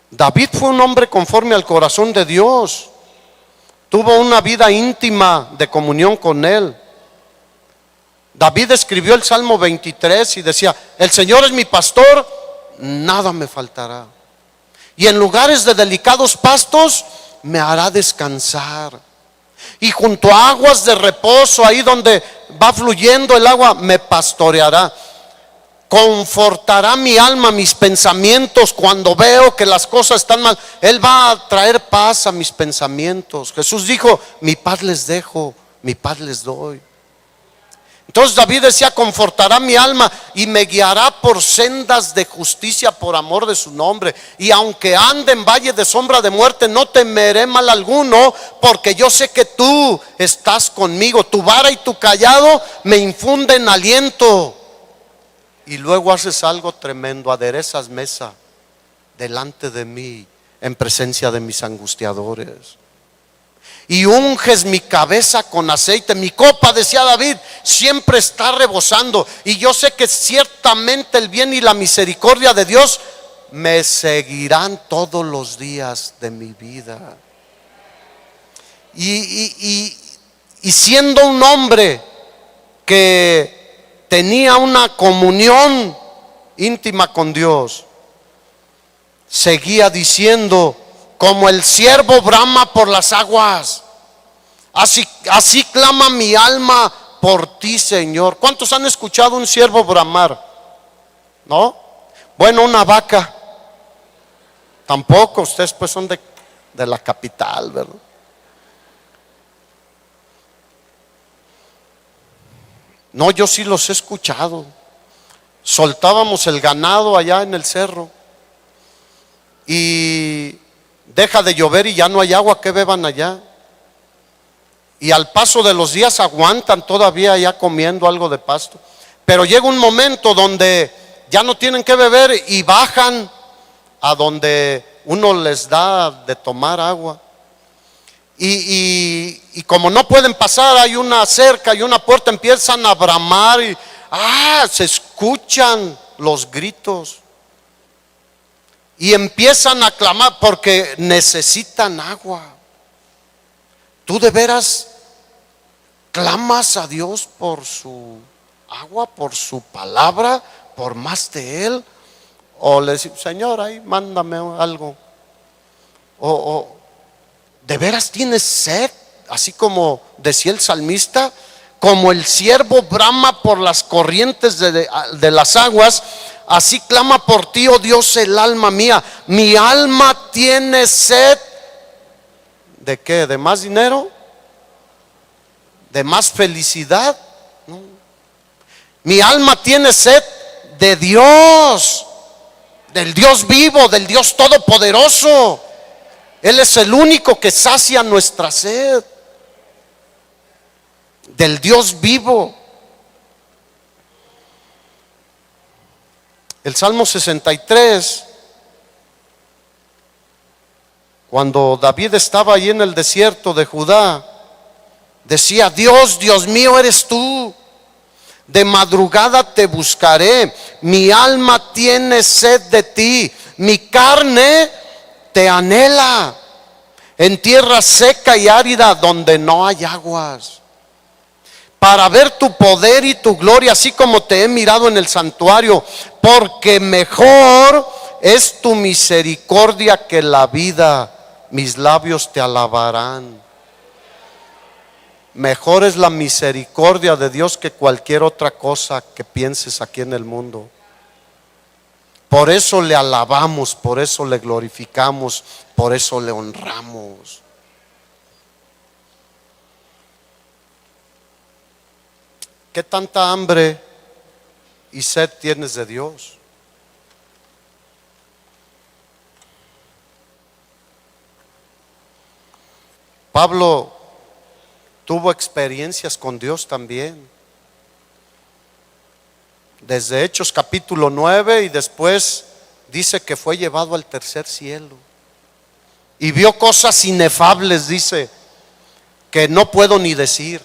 David fue un hombre conforme al corazón de Dios. Tuvo una vida íntima de comunión con Él. David escribió el Salmo 23 y decía: el Señor es mi pastor, nada me faltará. Y en lugares de delicados pastos me hará descansar. Y junto a aguas de reposo, ahí donde va fluyendo el agua, me pastoreará. Confortará mi alma, mis pensamientos. Cuando veo que las cosas están mal, Él va a traer paz a mis pensamientos. Jesús dijo: mi paz les dejo, mi paz les doy. Entonces David decía: confortará mi alma y me guiará por sendas de justicia por amor de su nombre. Y aunque ande en valle de sombra de muerte, no temeré mal alguno, porque yo sé que tú estás conmigo. Tu vara y tu cayado me infunden aliento. Y luego haces algo tremendo: aderezas mesa delante de mí en presencia de mis angustiadores. Y unges mi cabeza con aceite. Mi copa, decía David, siempre está rebosando. Y yo sé que ciertamente el bien y la misericordia de Dios me seguirán todos los días de mi vida. Y siendo un hombre que tenía una comunión íntima con Dios, seguía diciendo: como el ciervo brama por las aguas, así clama mi alma por ti, Señor. ¿Cuántos han escuchado un ciervo bramar? ¿No? Bueno, una vaca tampoco. Ustedes pues son de la capital, ¿verdad? No, yo sí los he escuchado. Soltábamos el ganado allá en el cerro y deja de llover y ya no hay agua que beban allá. Y al paso de los días aguantan todavía allá comiendo algo de pasto. Pero llega un momento donde ya no tienen que beber y bajan a donde uno les da de tomar agua. Y como no pueden pasar, hay una cerca y una puerta, empiezan a bramar y se escuchan los gritos y empiezan a clamar porque necesitan agua. ¿Tú de veras clamas a Dios por su agua, por su palabra, por más de Él? O le dices: Señor, ahí mándame algo. O ¿de veras tienes sed? Así como decía el salmista: como el ciervo brama por las corrientes de las aguas, así clama por ti, oh Dios, el alma mía. Mi alma tiene sed. ¿De qué? ¿De más dinero? ¿De más felicidad? No. Mi alma tiene sed de Dios, del Dios vivo, del Dios todopoderoso. Él es el único que sacia nuestra sed, del Dios vivo. El Salmo 63, cuando David estaba ahí en el desierto de Judá, decía: Dios, Dios mío, eres tú. De madrugada te buscaré. Mi alma tiene sed de ti. Mi carne te anhela en tierra seca y árida donde no hay aguas. para ver tu poder y tu gloria, así como te he mirado en el santuario, porque mejor es tu misericordia que la vida, mis labios te alabarán. Mejor es la misericordia de Dios que cualquier otra cosa que pienses aquí en el mundo. Por eso le alabamos, por eso le glorificamos, por eso le honramos. ¿Qué tanta hambre y sed tienes de Dios? Pablo tuvo experiencias con Dios también. Desde Hechos capítulo 9 y después dice que fue llevado al tercer cielo. Y vio cosas inefables, dice, que no puedo ni decir.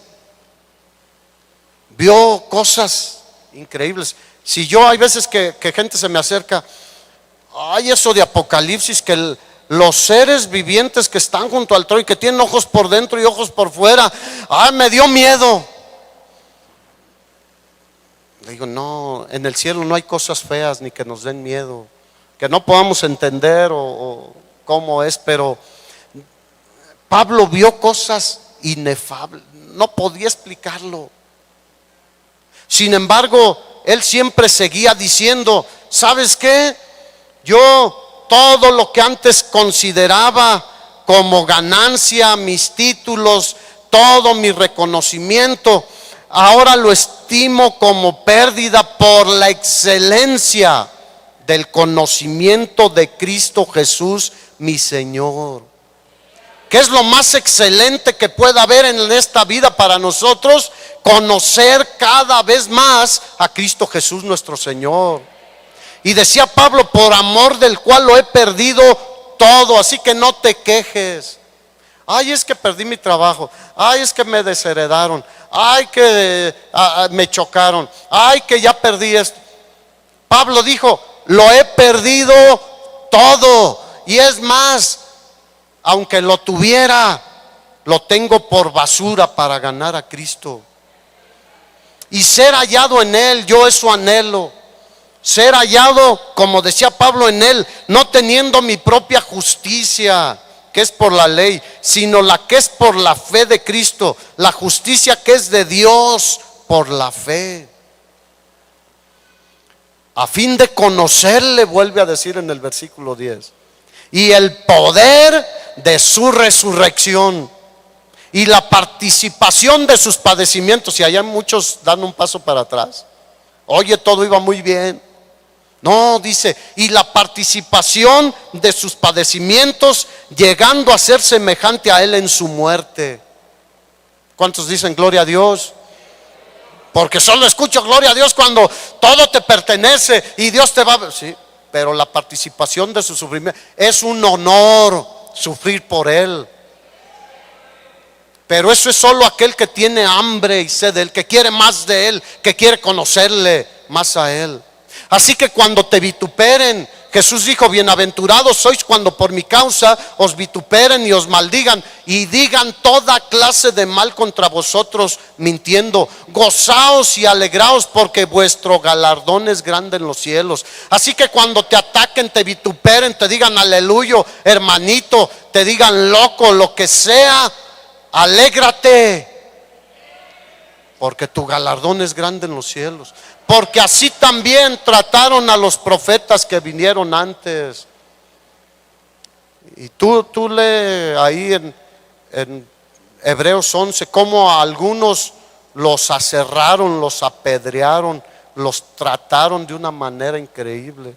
Vio cosas increíbles. Si yo hay veces que gente se me acerca, ay, eso de Apocalipsis, que los seres vivientes que están junto al trono y que tienen ojos por dentro y ojos por fuera, ay, me dio miedo. Le digo, no, en el cielo no hay cosas feas ni que nos den miedo, que no podamos entender o cómo es, pero Pablo vio cosas inefables, no podía explicarlo. Sin embargo, él siempre seguía diciendo, ¿sabes qué? Yo todo lo que antes consideraba como ganancia, mis títulos, todo mi reconocimiento, ahora lo estimo como pérdida por la excelencia del conocimiento de Cristo Jesús, mi Señor. ¿Qué es lo más excelente que pueda haber en esta vida para nosotros? Conocer cada vez más a Cristo Jesús nuestro Señor. Y decía Pablo, por amor del cual lo he perdido todo, así que no te quejes. Ay, es que perdí mi trabajo. Ay, es que me desheredaron. Ay, que me chocaron. Ay, que ya perdí esto. Pablo dijo, lo he perdido todo. Y es más, aunque lo tuviera, lo tengo por basura para ganar a Cristo. Y ser hallado en Él, yo eso anhelo. Ser hallado, como decía Pablo, en Él, no teniendo mi propia justicia, que es por la ley, sino la que es por la fe de Cristo, la justicia que es de Dios por la fe. A fin de conocerle, vuelve a decir en el versículo 10, y el poder de su resurrección y la participación de sus padecimientos. Y allá muchos dan un paso para atrás. Oye, todo iba muy bien. No, dice, y la participación de sus padecimientos, llegando a ser semejante a Él en su muerte. ¿Cuántos dicen gloria a Dios? Porque solo escucho gloria a Dios cuando todo te pertenece y Dios te va a... Sí, pero la participación de su sufrimiento, es un honor sufrir por Él. Pero eso es solo aquel que tiene hambre y sed de Él, que quiere más de Él, que quiere conocerle más a Él. Así que cuando te vituperen, Jesús dijo, bienaventurados sois cuando por mi causa os vituperen y os maldigan y digan toda clase de mal contra vosotros mintiendo. Gozaos y alegraos porque vuestro galardón es grande en los cielos. Así que cuando te ataquen, te vituperen, te digan aleluya, hermanito, te digan loco, lo que sea, alégrate, porque tu galardón es grande en los cielos. Porque así también trataron a los profetas que vinieron antes. Y tú lee ahí en Hebreos 11 cómo a algunos los aserraron, los apedrearon, los trataron de una manera increíble.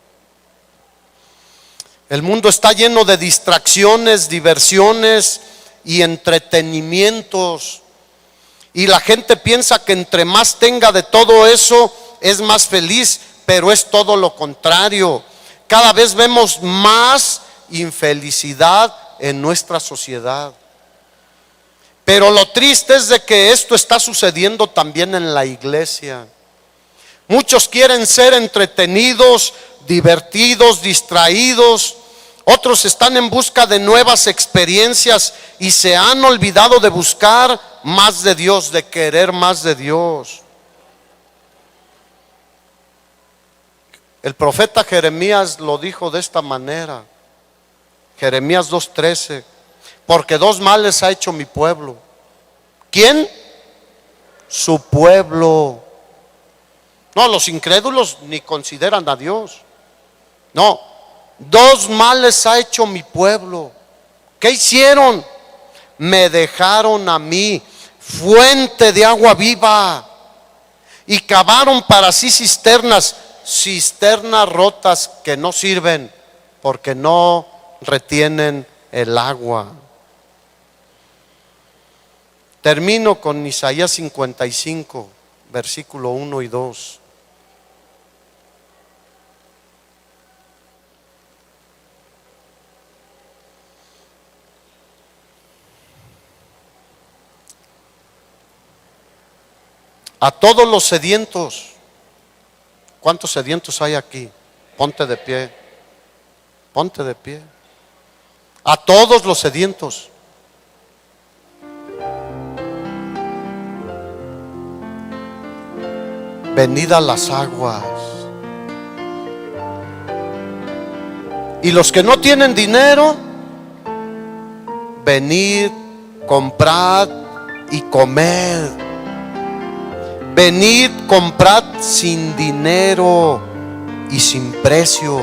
El mundo está lleno de distracciones, diversiones y entretenimientos. Y la gente piensa que entre más tenga de todo eso es más feliz, pero es todo lo contrario. Cada vez vemos más infelicidad en nuestra sociedad. Pero lo triste es de que esto está sucediendo también en la iglesia. Muchos quieren ser entretenidos, divertidos, distraídos, Otros están en busca de nuevas experiencias y se han olvidado de buscar más de Dios, de querer más de Dios. El profeta Jeremías lo dijo de esta manera. Jeremías 2:13. Porque dos males ha hecho mi pueblo. ¿Quién? Su pueblo. No, los incrédulos ni consideran a Dios. No, dos males ha hecho mi pueblo. ¿Qué hicieron? Me dejaron a mí fuente de agua viva y cavaron para sí cisternas rotas que no sirven porque no retienen el agua. Termino con Isaías 55, versículo 1 y 2. A todos los sedientos. ¿Cuántos sedientos hay aquí? Ponte de pie. Ponte de pie. A todos los sedientos. Venid a las aguas. Y los que no tienen dinero, venid, comprad y comed. Venid, comprad sin dinero y sin precio,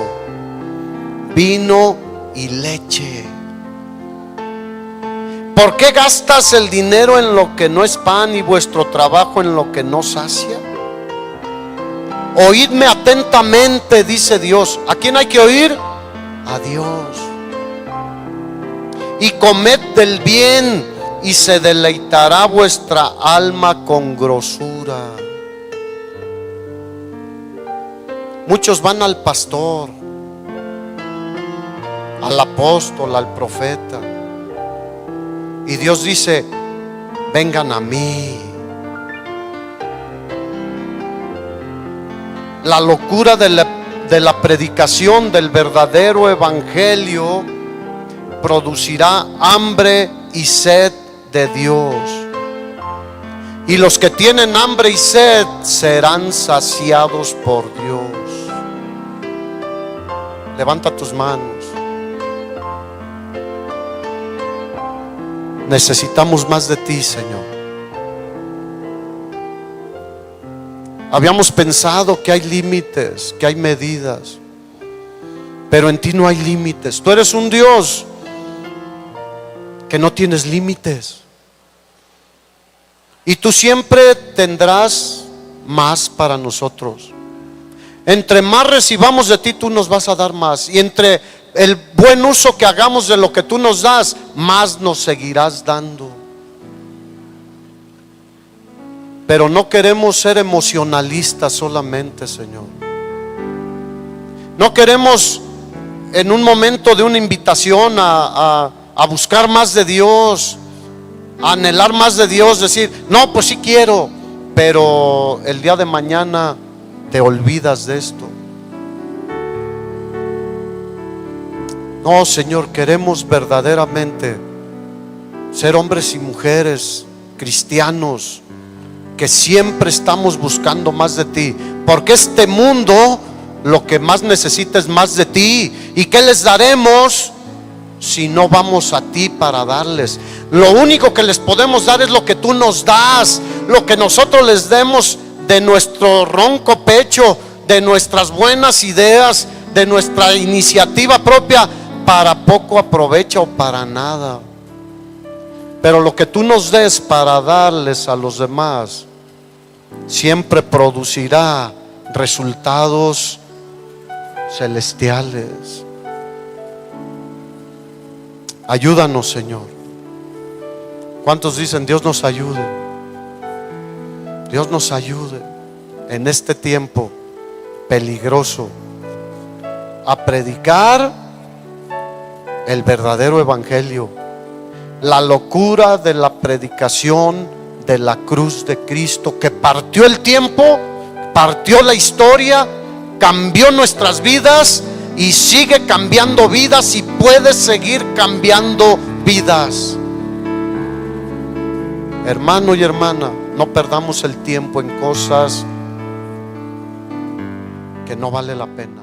vino y leche. ¿Por qué gastas el dinero en lo que no es pan y vuestro trabajo en lo que no sacia? Oídme atentamente, dice Dios. ¿A quién hay que oír? A Dios. Y comed del bien, y se deleitará vuestra alma con grosura. Muchos van al pastor, al apóstol, al profeta, y Dios dice: vengan a mí. La locura de la predicación del verdadero evangelio producirá hambre y sed de Dios, y los que tienen hambre y sed serán saciados por Dios. Levanta tus manos. Necesitamos más de ti, Señor. Habíamos pensado que hay límites, que hay medidas, pero en ti no hay límites. Tú eres un Dios que no tienes límites, y tú siempre tendrás más para nosotros. Entre más recibamos de ti, tú nos vas a dar más, y entre el buen uso que hagamos de lo que tú nos das, más nos seguirás dando. Pero no queremos ser emocionalistas solamente, Señor. No queremos en un momento de una invitación a buscar más de Dios, a anhelar más de Dios, decir: no, pues sí quiero, pero el día de mañana te olvidas de esto. No, Señor, queremos verdaderamente ser hombres y mujeres cristianos que siempre estamos buscando más de ti, porque este mundo lo que más necesita es más de ti. ¿Y qué les daremos si no vamos a ti para darles? Lo único que les podemos dar es lo que tú nos das, lo que nosotros les demos de nuestro ronco pecho, de nuestras buenas ideas, de nuestra iniciativa propia. Para poco aprovecha o para nada. Pero lo que tú nos des para darles a los demás siempre producirá resultados celestiales. Ayúdanos, Señor. ¿Cuántos dicen: Dios nos ayude? Dios nos ayude en este tiempo peligroso a predicar el verdadero evangelio. La locura de la predicación de la cruz de Cristo, que partió el tiempo, partió la historia, cambió nuestras vidas, y sigue cambiando vidas y puede seguir cambiando vidas. Hermano y hermana, no perdamos el tiempo en cosas que no vale la pena.